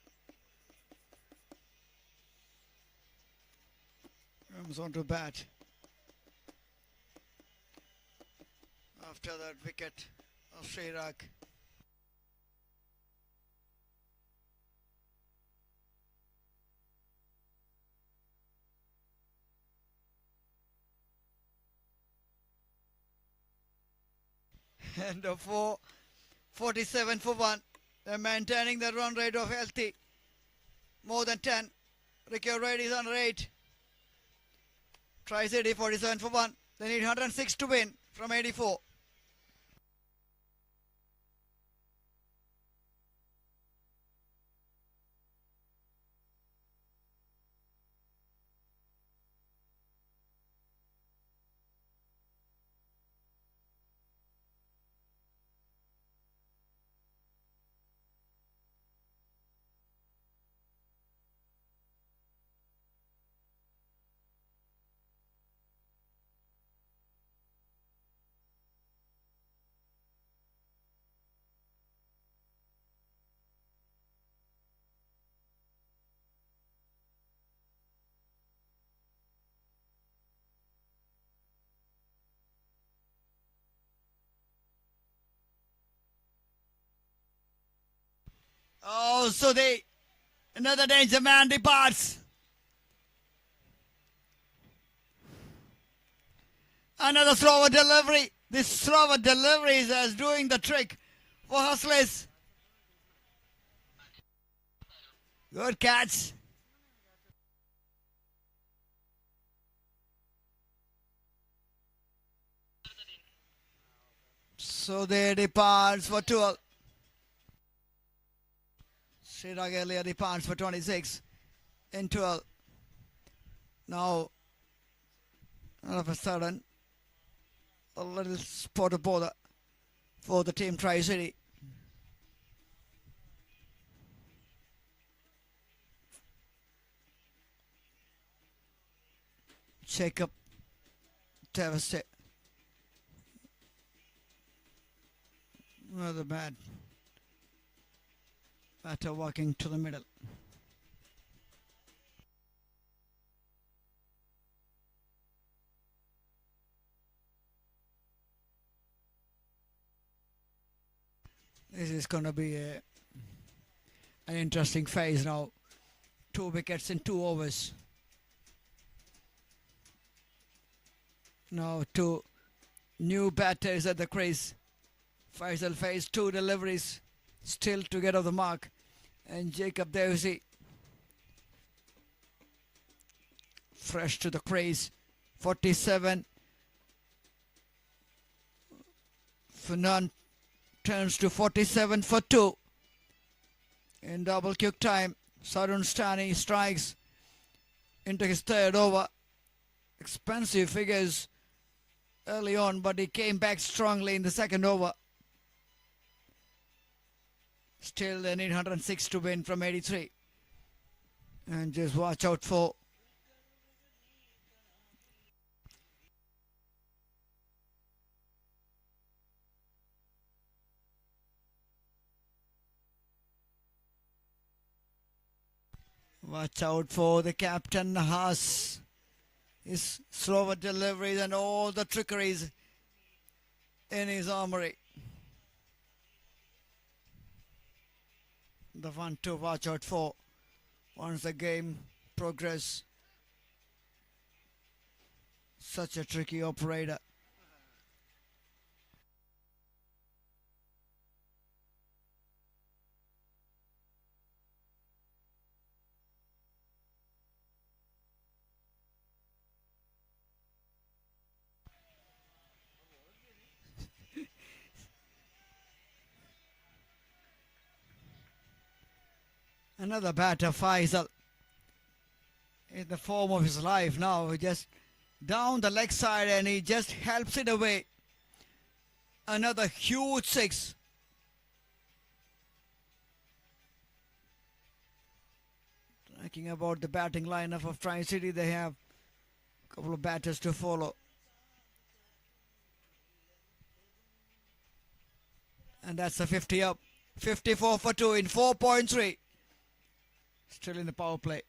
Comes on to bat after that wicket of Sriraj. And a 4 47 for 1. They're maintaining the run rate of healthy. More than 10. Recovery rate is under 8. Tricity 47 for 1. They need 106 to win from 84. Oh, so another danger man departs. Another slower delivery. This slower delivery is doing the trick for Hustlers. Good catch. So they departs for 12. Srirag earlier departs for 26 in 12. Now, all of a sudden, a little spot of bother for the team Tricity. Jacob Devastate. Another bad batter walking to the middle. This is going to be an interesting phase now. 2 wickets in 2 overs. Now 2 new batters at the crease. Faisal faced 2 deliveries still to get off the mark. And Jacob Devastate fresh to the crease. 47 for none. Turns to 47 for 2. In double quick time, Sarun Stani strikes into his 3rd over. Expensive figures early on, but he came back strongly in the 2nd over. Still they need 106 to win from 83. And just watch out for the captain Haas. His slower deliveries and all the trickeries in his armory. The one to watch out for once the game progress. Such a tricky operator. Another batter, Faisal, in the form of his life now. He just down the leg side and he just helps it away. Another huge 6. Talking about the batting lineup of Tricity, they have a couple of batters to follow. And that's a 50 up. 54 for 2 in 4.3. Still in the power play.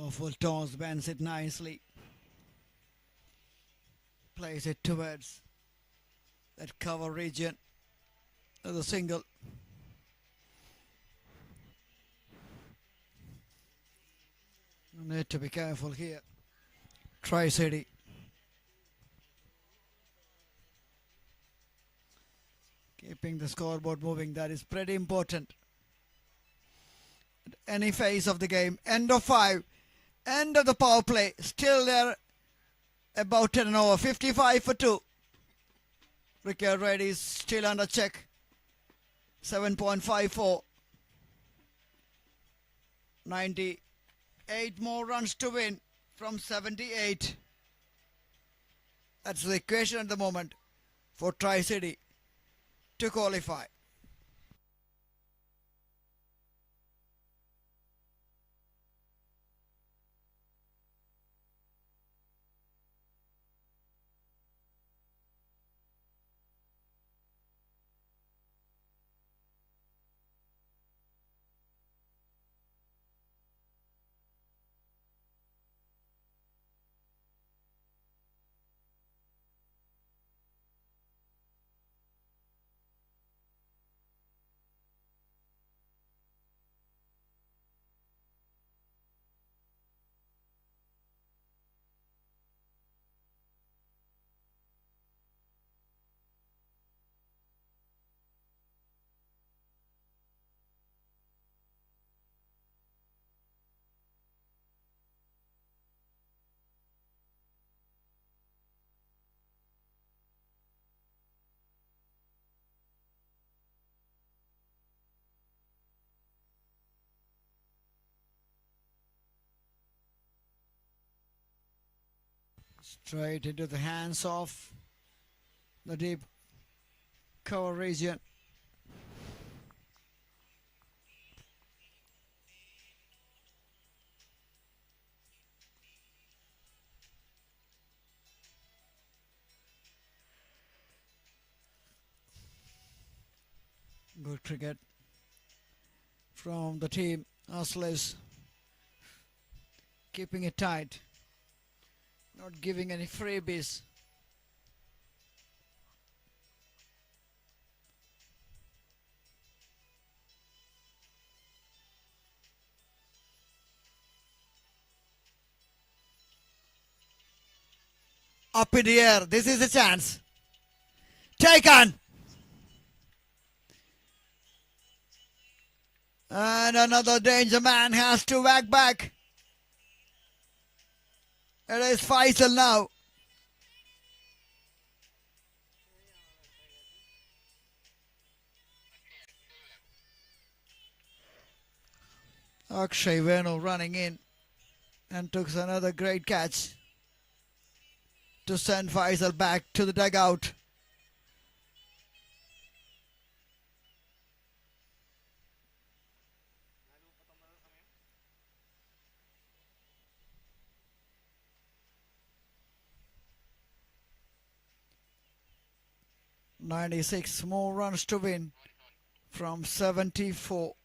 Powerful toss, bends it nicely. Plays it towards that cover region. As a single. Need to be careful here. Tricity. Keeping the scoreboard moving, that is pretty important. At any phase of the game, end of 5, end of the power play, still there about 10 and over, 55 for 2. Cricket-IT is still under check, 7.54. 98 more runs to win from 78. That's the equation at the moment for Tricity to qualify. Straight into the hands of the deep cover region. Good cricket from the team. Hustlers keeping it tight, not giving any freebies. Up in the air, this is a chance. Taken! And another danger man has to whack back. It is Faisal now. Akshay Venu running in and took another great catch to send Faisal back to the dugout. "96 more runs to win from 74.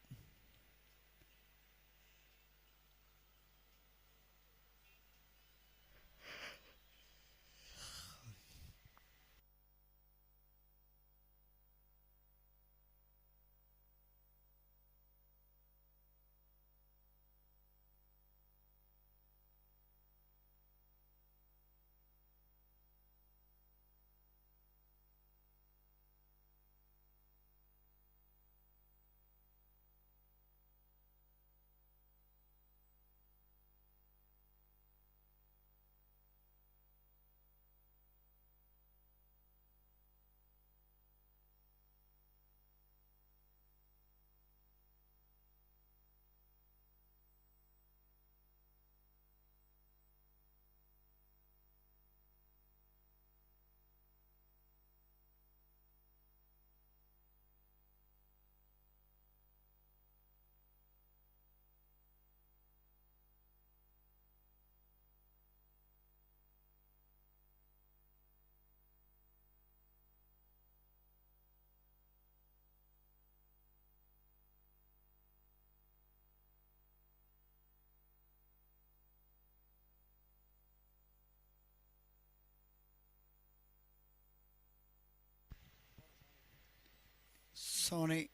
Sony,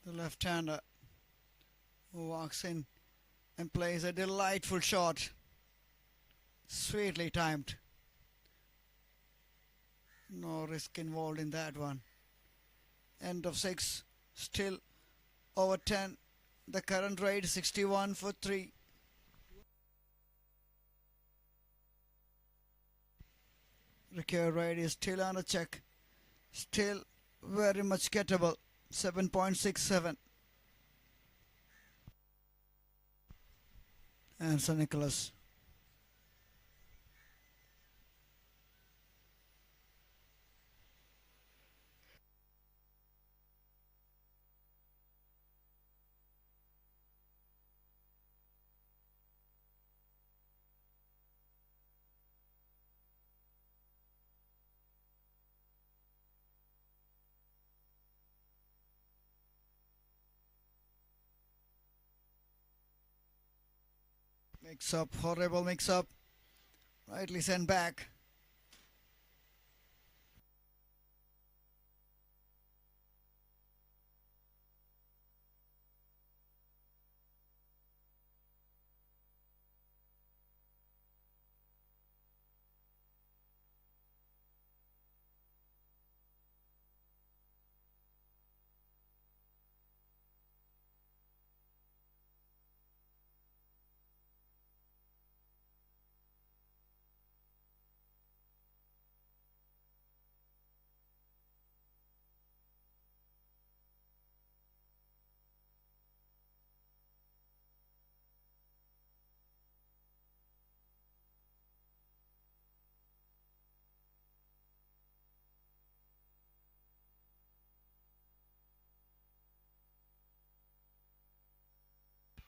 the left-hander, who walks in and plays a delightful shot. Sweetly timed. No risk involved in that one. End of 6. Still over 10. The current rate 61 for 3. Recurve rate is still under check. Still very much gettable. 7.67. And Sir Nicholas. Mix up, horrible mix up. Rightly sent back.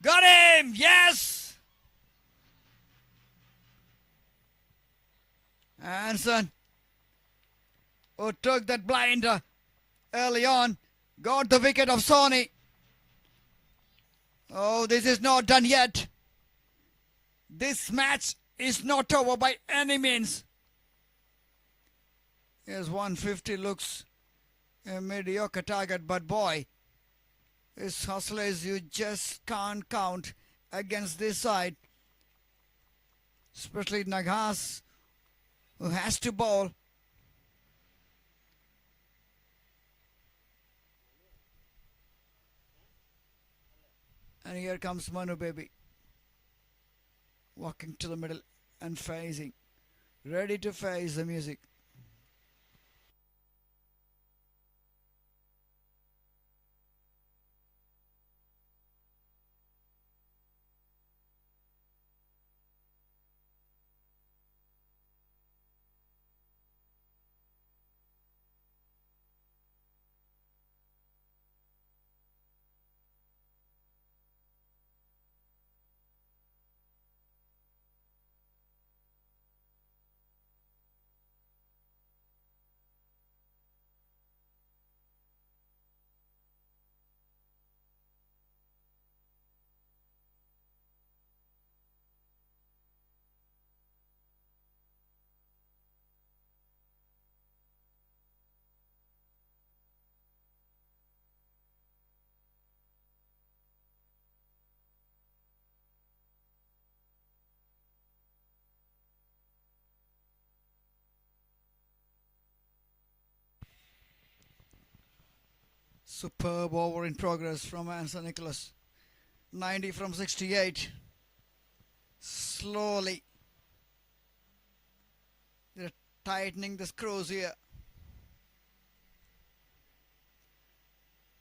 Got him! Yes! Hanson, who took that blind early on, got the wicket of Sony. Oh, this is not done yet. This match is not over by any means. Here's 150, looks a mediocre target, but boy, his hustlers you just can't count against this side. Especially Nagas, who has to bowl. And here comes Manu Baby, walking to the middle and facing, ready to face the music. Superb over in progress from Anson Nicholas. 90 from 68. Slowly. They're tightening the screws here.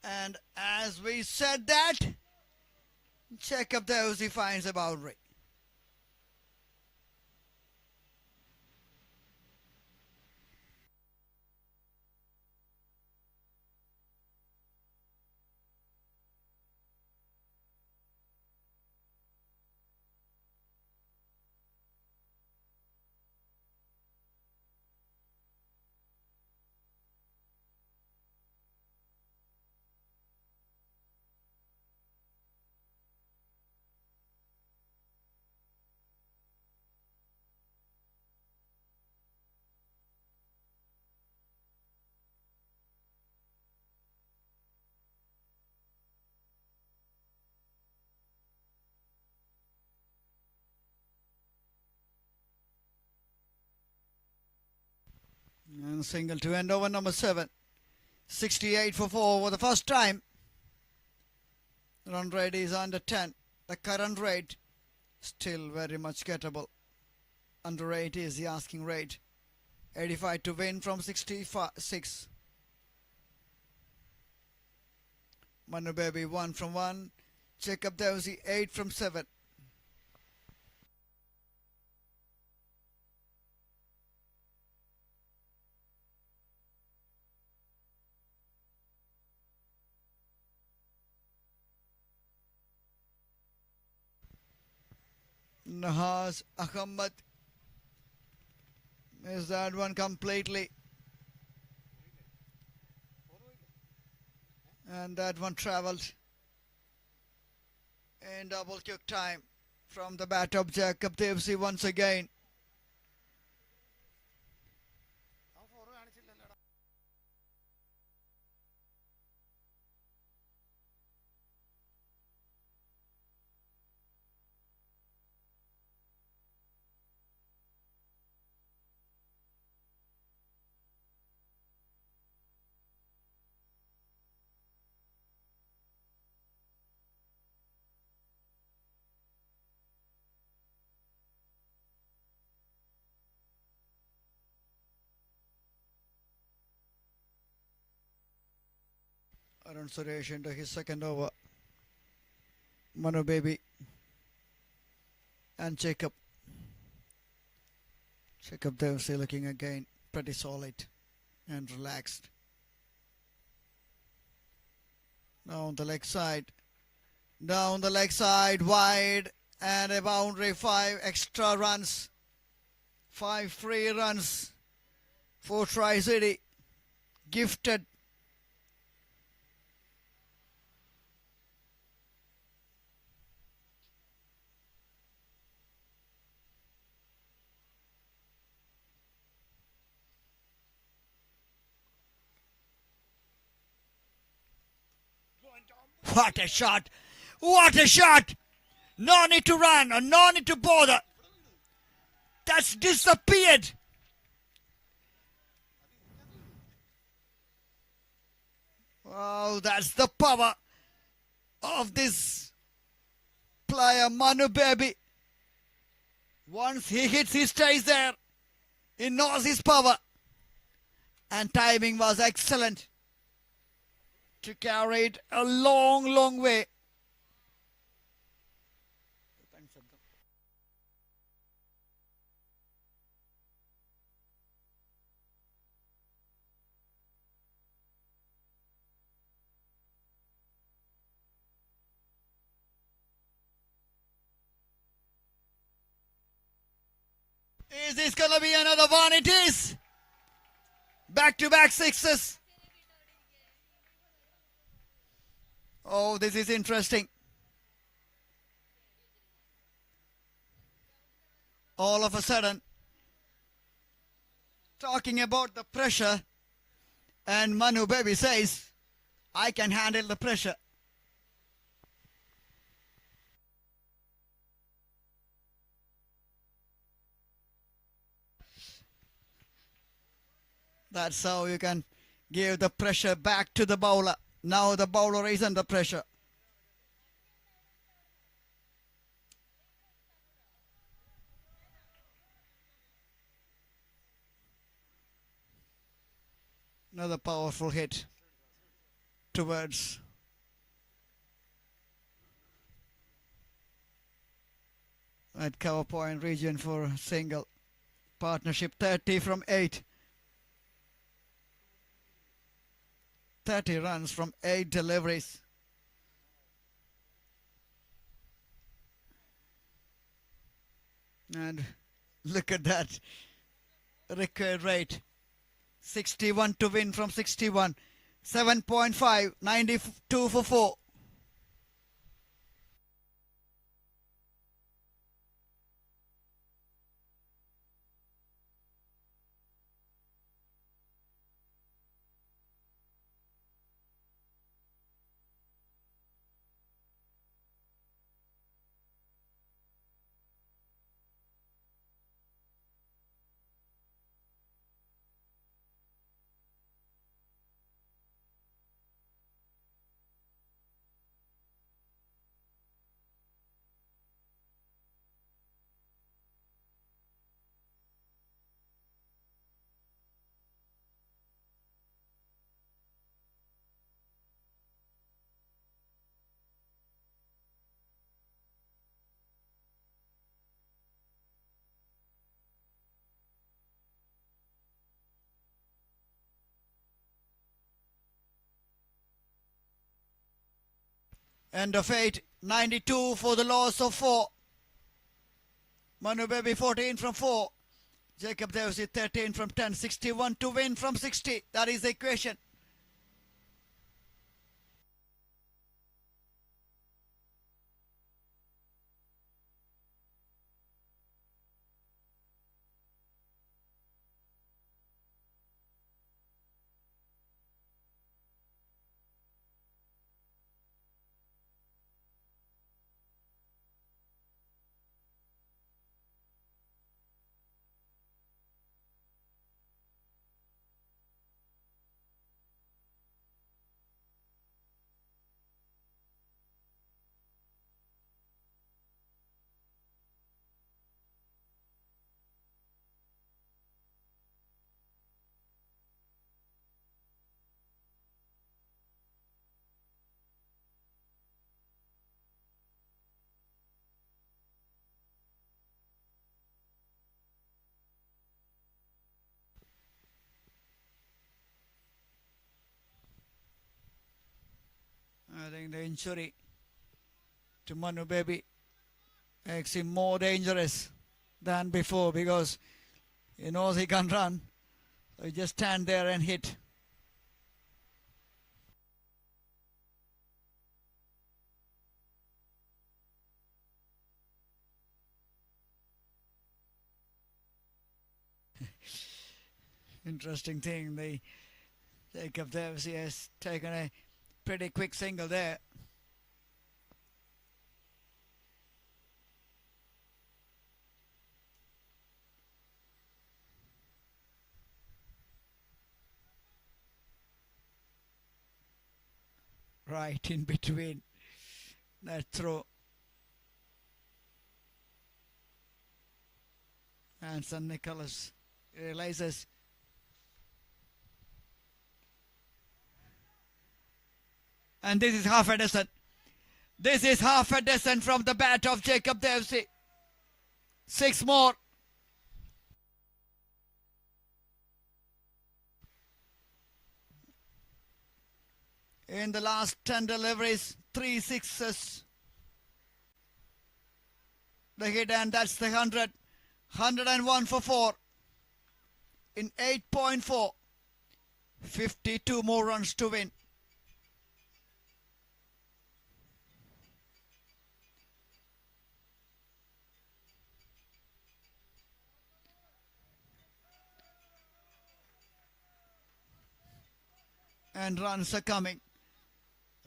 And as we said that, check up those he finds a boundary. One single to end over number 7. 68 for 4 for the first time. Run rate is under 10. The current rate still very much gettable. Under 8 is the asking rate. 85 to win from 66. Manu Baby 1 from 1. Jacob Dowsey 8 from 7. Nahaz Ahmad missed that one completely. And that one travelled in double kick time from the bat of Jacob Devsey once again. Arun Suresh into his second over. Manu Baby and Jacob. Jacob Devsey looking again pretty solid and relaxed. Down the leg side. Down the leg side, wide and a boundary. 5 extra runs. 5 free runs for Tricity. Gifted. What a shot! What a shot! No need to run or no need to bother. That's disappeared. Wow, that's the power of this player, Manu Baby. Once he hits, he stays there. He knows his power. And timing was excellent to carry it a long, long way. Is this going to be another one? It is. Back-to-back sixes. Oh, this is interesting. All of a sudden, talking about the pressure, and Manu Baby says, I can handle the pressure. That's how you can give the pressure back to the bowler. Now the bowler is under pressure. Another powerful hit towards that cover point region for a single. Partnership 30 from 8. 30 runs from 8 deliveries. And look at that record rate. 61 to win from 61. 7.5, 92 for 4. End of 8. 92 for the loss of 4. Manu Baby 14 from 4. Jacob Devsey 13 from 10. 61 to win from 60. That is the equation. I think the injury to Manu Baby makes him more dangerous than before because he knows he can run. So he just stand there and hit. Interesting thing, the Jacob Devsey has taken a pretty quick single there. Right in between that throw. And St. Nicholas realizes and this is half a dozen. This is half a dozen from the bat of Jacob Devsey. 6 more. In the last 10 deliveries, 3 sixes. The hit and that's the 100. 101 for 4. In 8.4. 52 more runs to win. And runs are coming.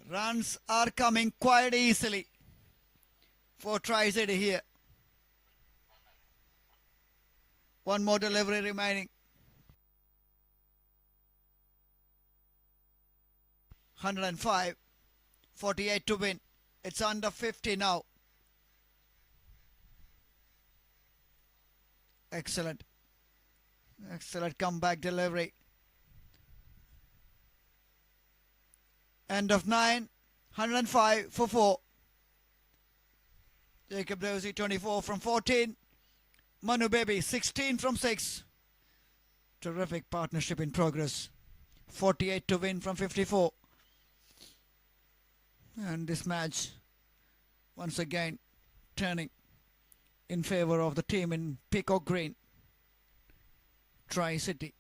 Runs are coming quite easily for Tricity here. 1 more delivery remaining. 105. 48 to win. It's under 50 now. Excellent. Excellent comeback delivery. End of 9. 105 for 4. Jacob Devsey 24 from 14. Manu Baby 16 from 6. Terrific partnership in progress. 48 to win from 54. And this match once again turning in favor of the team in peacock green, Tricity.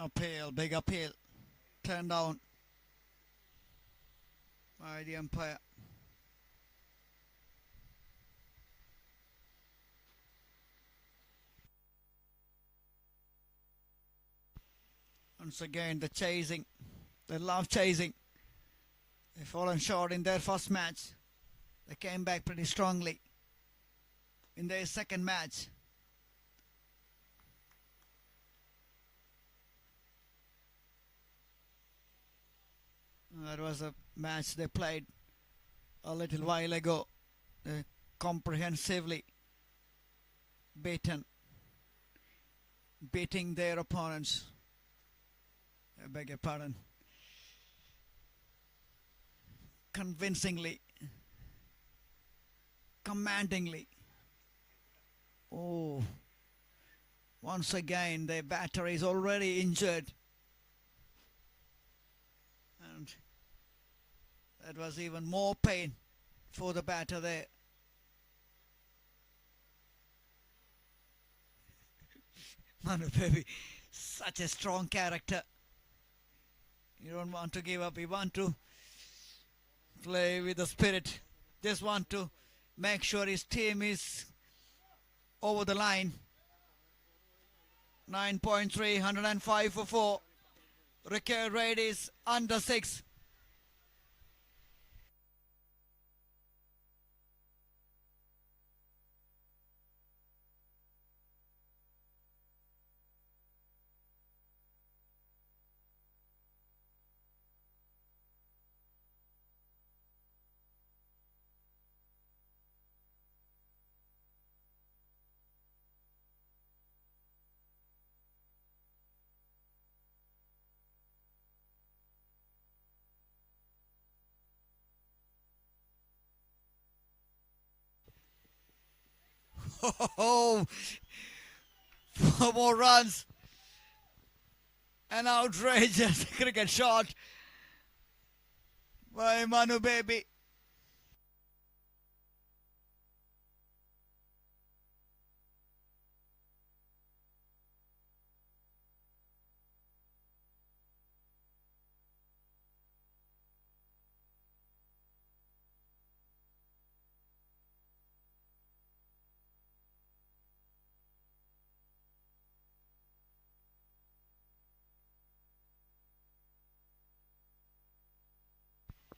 Appeal, big appeal. Turned down by the umpire. Once again, the chasing. They love chasing. They've fallen short in their first match. They came back pretty strongly in their second match. That was a match they played a little while ago. They comprehensively beating their opponents. I beg your pardon. Convincingly, commandingly. Oh, once again their batter is already injured. And that was even more pain for the batter there. Manu baby, such a strong character. You don't want to give up, you want to play with the spirit. Just want to make sure his team is over the line. 9.3, 105 for 4. Recurve rate is under 6. Oh, 4 more runs. An outrageous cricket shot by Manu baby.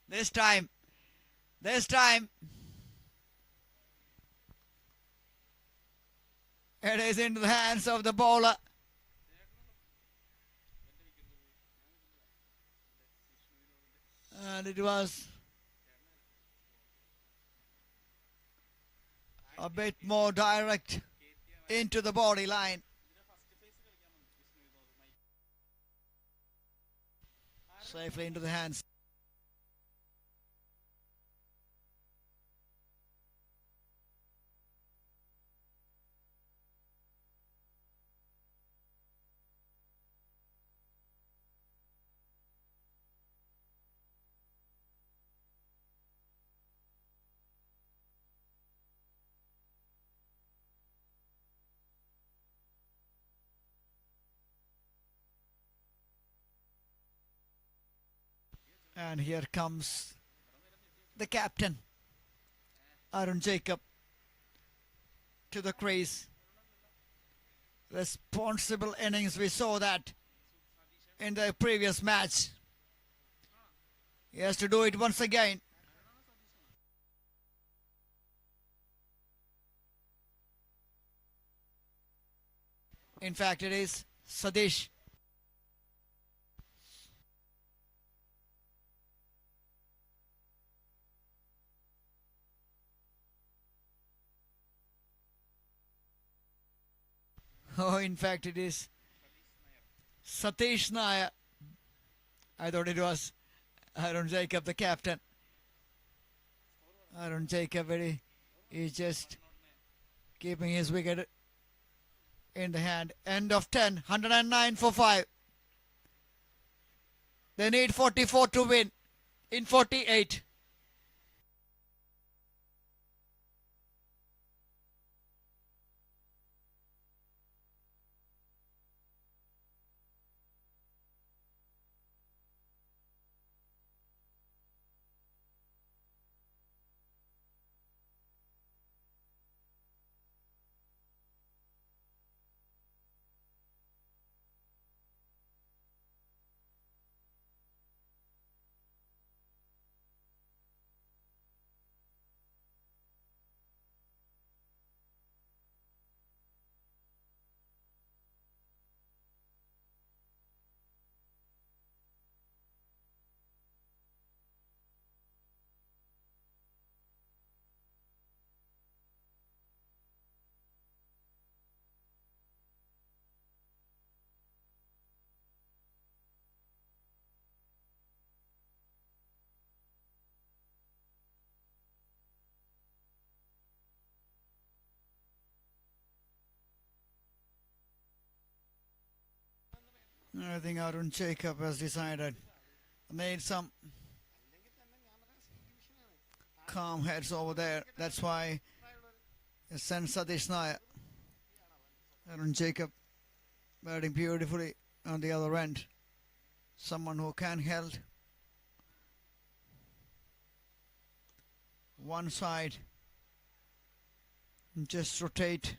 This time, it is into the hands of the bowler. And it was a bit more direct into the body line. Safely into the hands. And here comes the captain, Arun Jacob, to the crease. Responsible innings, we saw that in the previous match. He has to do it once again. In fact, it is Sadish. Oh, in fact, it is Satish Nair. I thought it was Arun Jacob, the captain. Arun Jacob, is just keeping his wicket in the hand. End of 10, 109 for 5. They need 44 to win in 48. I think Arun Jacob has decided. Made some calm heads over there. That's why he sent Satish Nayak. Arun Jacob batting beautifully on the other end. Someone who can hold one side and just rotate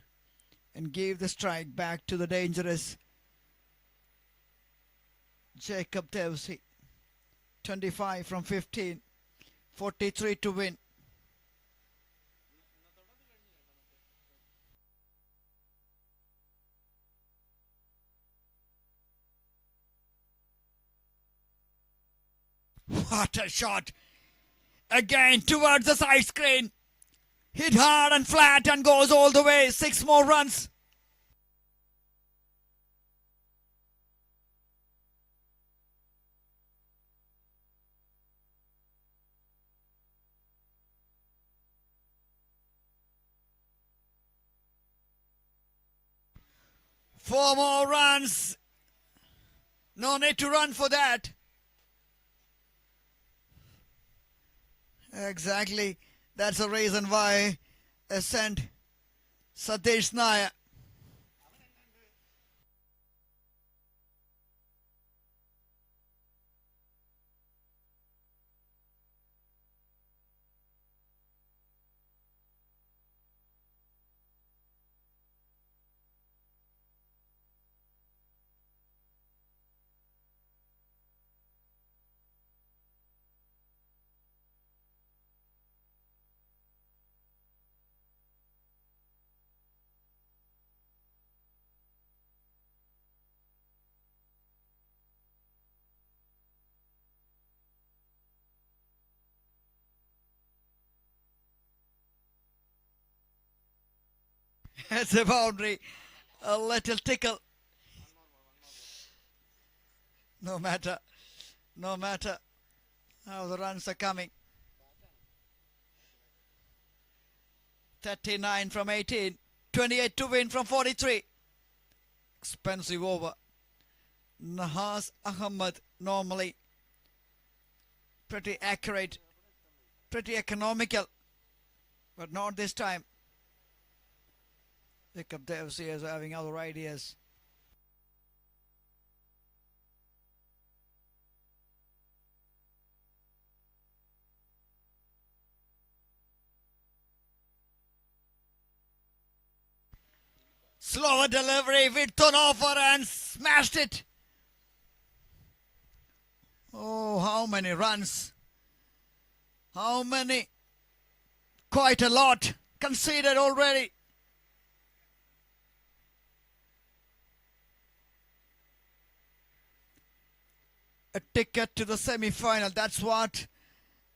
and give the strike back to the dangerous Jacob Devsi. 25 from 15, 43 to win. What a shot! Again towards the side screen. Hit hard and flat and goes all the way. 6 more runs. Four more runs. No need to run for that. Exactly. That's the reason why I sent Satish Nayak. It's a boundary. A little tickle. No matter how the runs are coming. 39 from 18. 28 to win from 43. Expensive over. Nahas Ahmed normally pretty accurate, pretty economical, but not this time. Jacob Devsi is having other ideas. Slower delivery with turnover and smashed it. Oh, how many runs? How many? Quite a lot conceded already. A ticket to the semi-final. That's what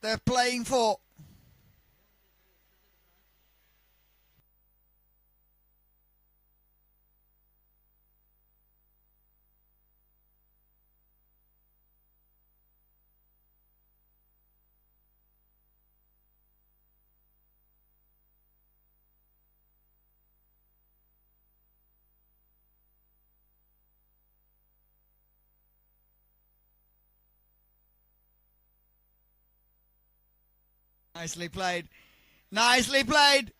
they're playing for. Nicely played. Nicely played.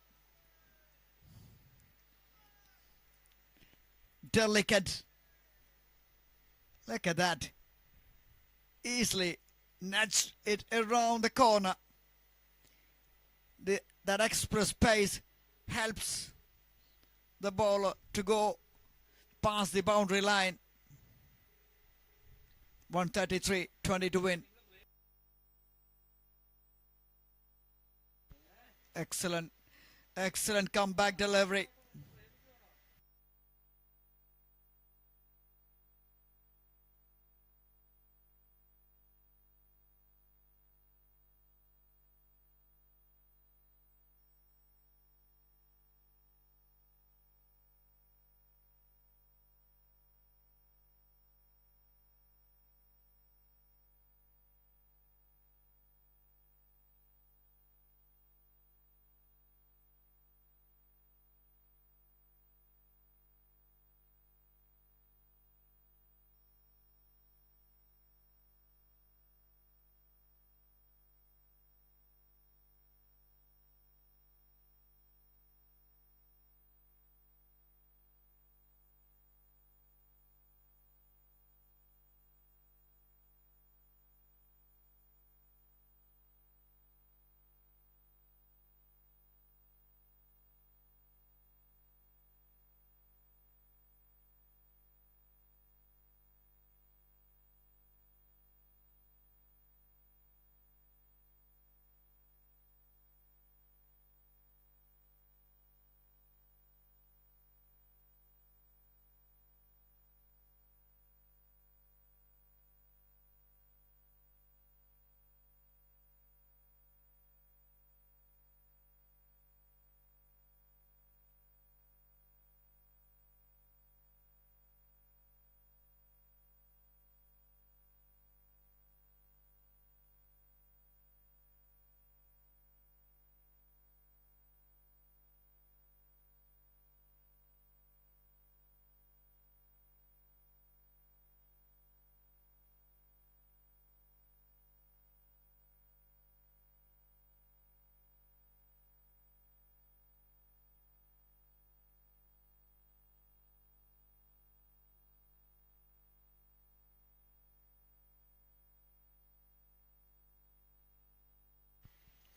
Delicate. Look at that. Easily nudged it around the corner. That express pace helps the bowler to go past the boundary line. 133, 20 to win. Excellent, excellent comeback delivery.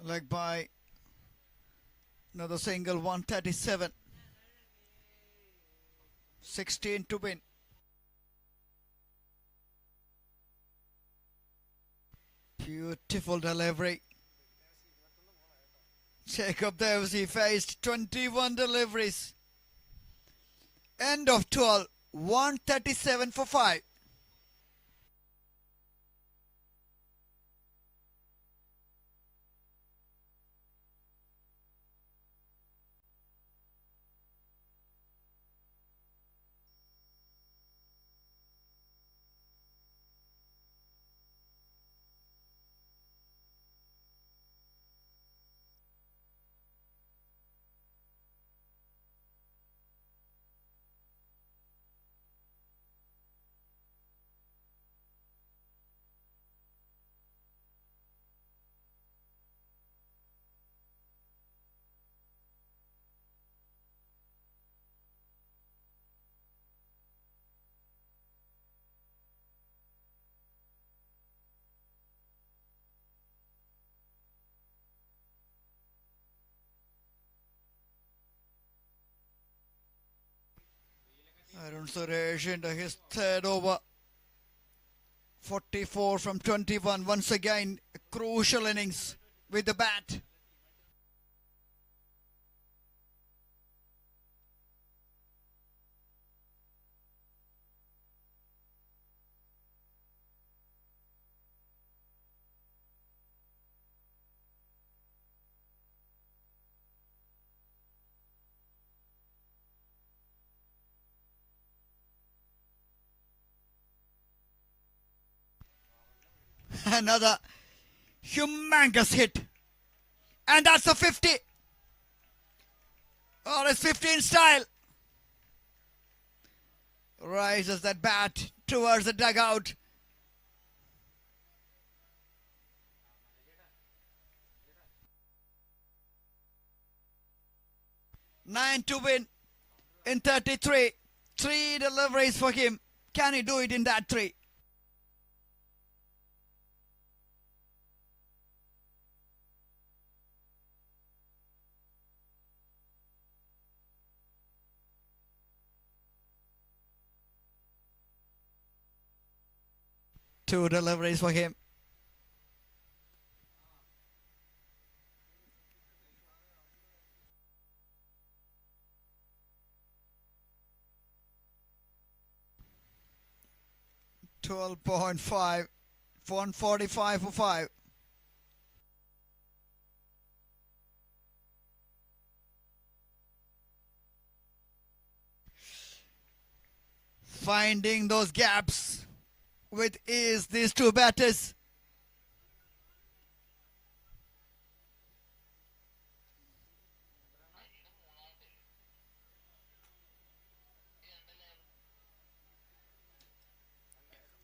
leg by another single, 137. 16 to win. Beautiful delivery. Jacob Devsey faced 21 deliveries. End of 12, 137 for 5. Arun Suresh into his third over. 44 from 21. Once again, a crucial innings with the bat. Another humongous hit. And that's a 50. Oh, it's 50 in style. Rises that bat towards the dugout. Nine to win in 33. 3 deliveries for him. Can he do it in that 3? Two deliveries for him. $12.5, 145 for 5. Finding those gaps with ease, these two batters.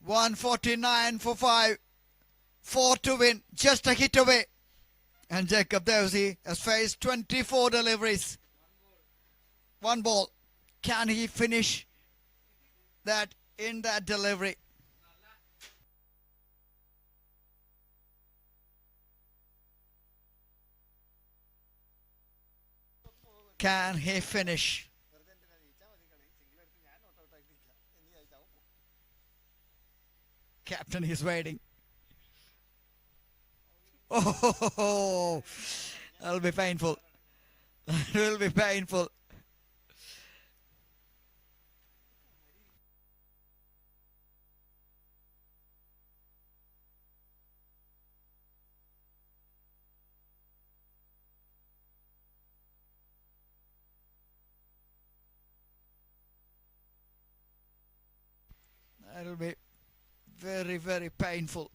$149 for 5. 4 to win, just a hit away. And Jacob Devsey has faced 24 deliveries. 1 ball. Can he finish that in that delivery? Can he finish? Captain is waiting. Oh, that'll be painful. That will be painful. That'll be very, very painful.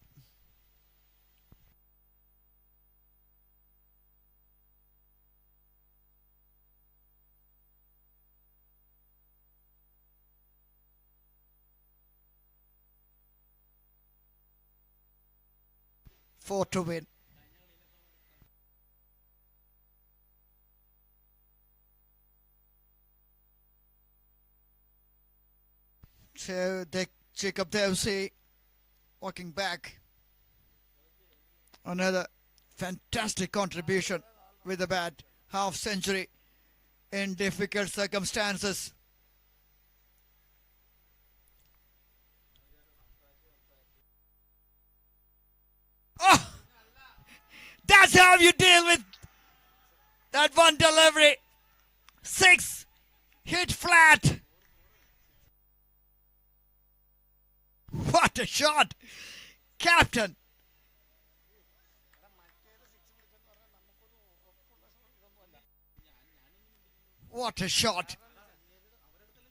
Four to win. So Jacob Devsey walking back. Another Fantastic contribution with the bat. Half century in difficult circumstances. Oh! That's how you deal with that one delivery. 6 hit flat. What a shot. Captain. What a shot.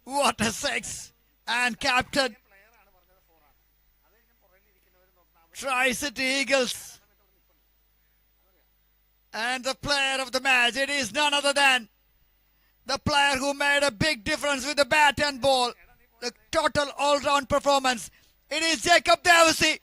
What a 6. And captain. Tricity Eagles. And the player of the match, it is none other than the player who made a big difference with the bat and ball. The total all-round performance. It is Jacob Devasi.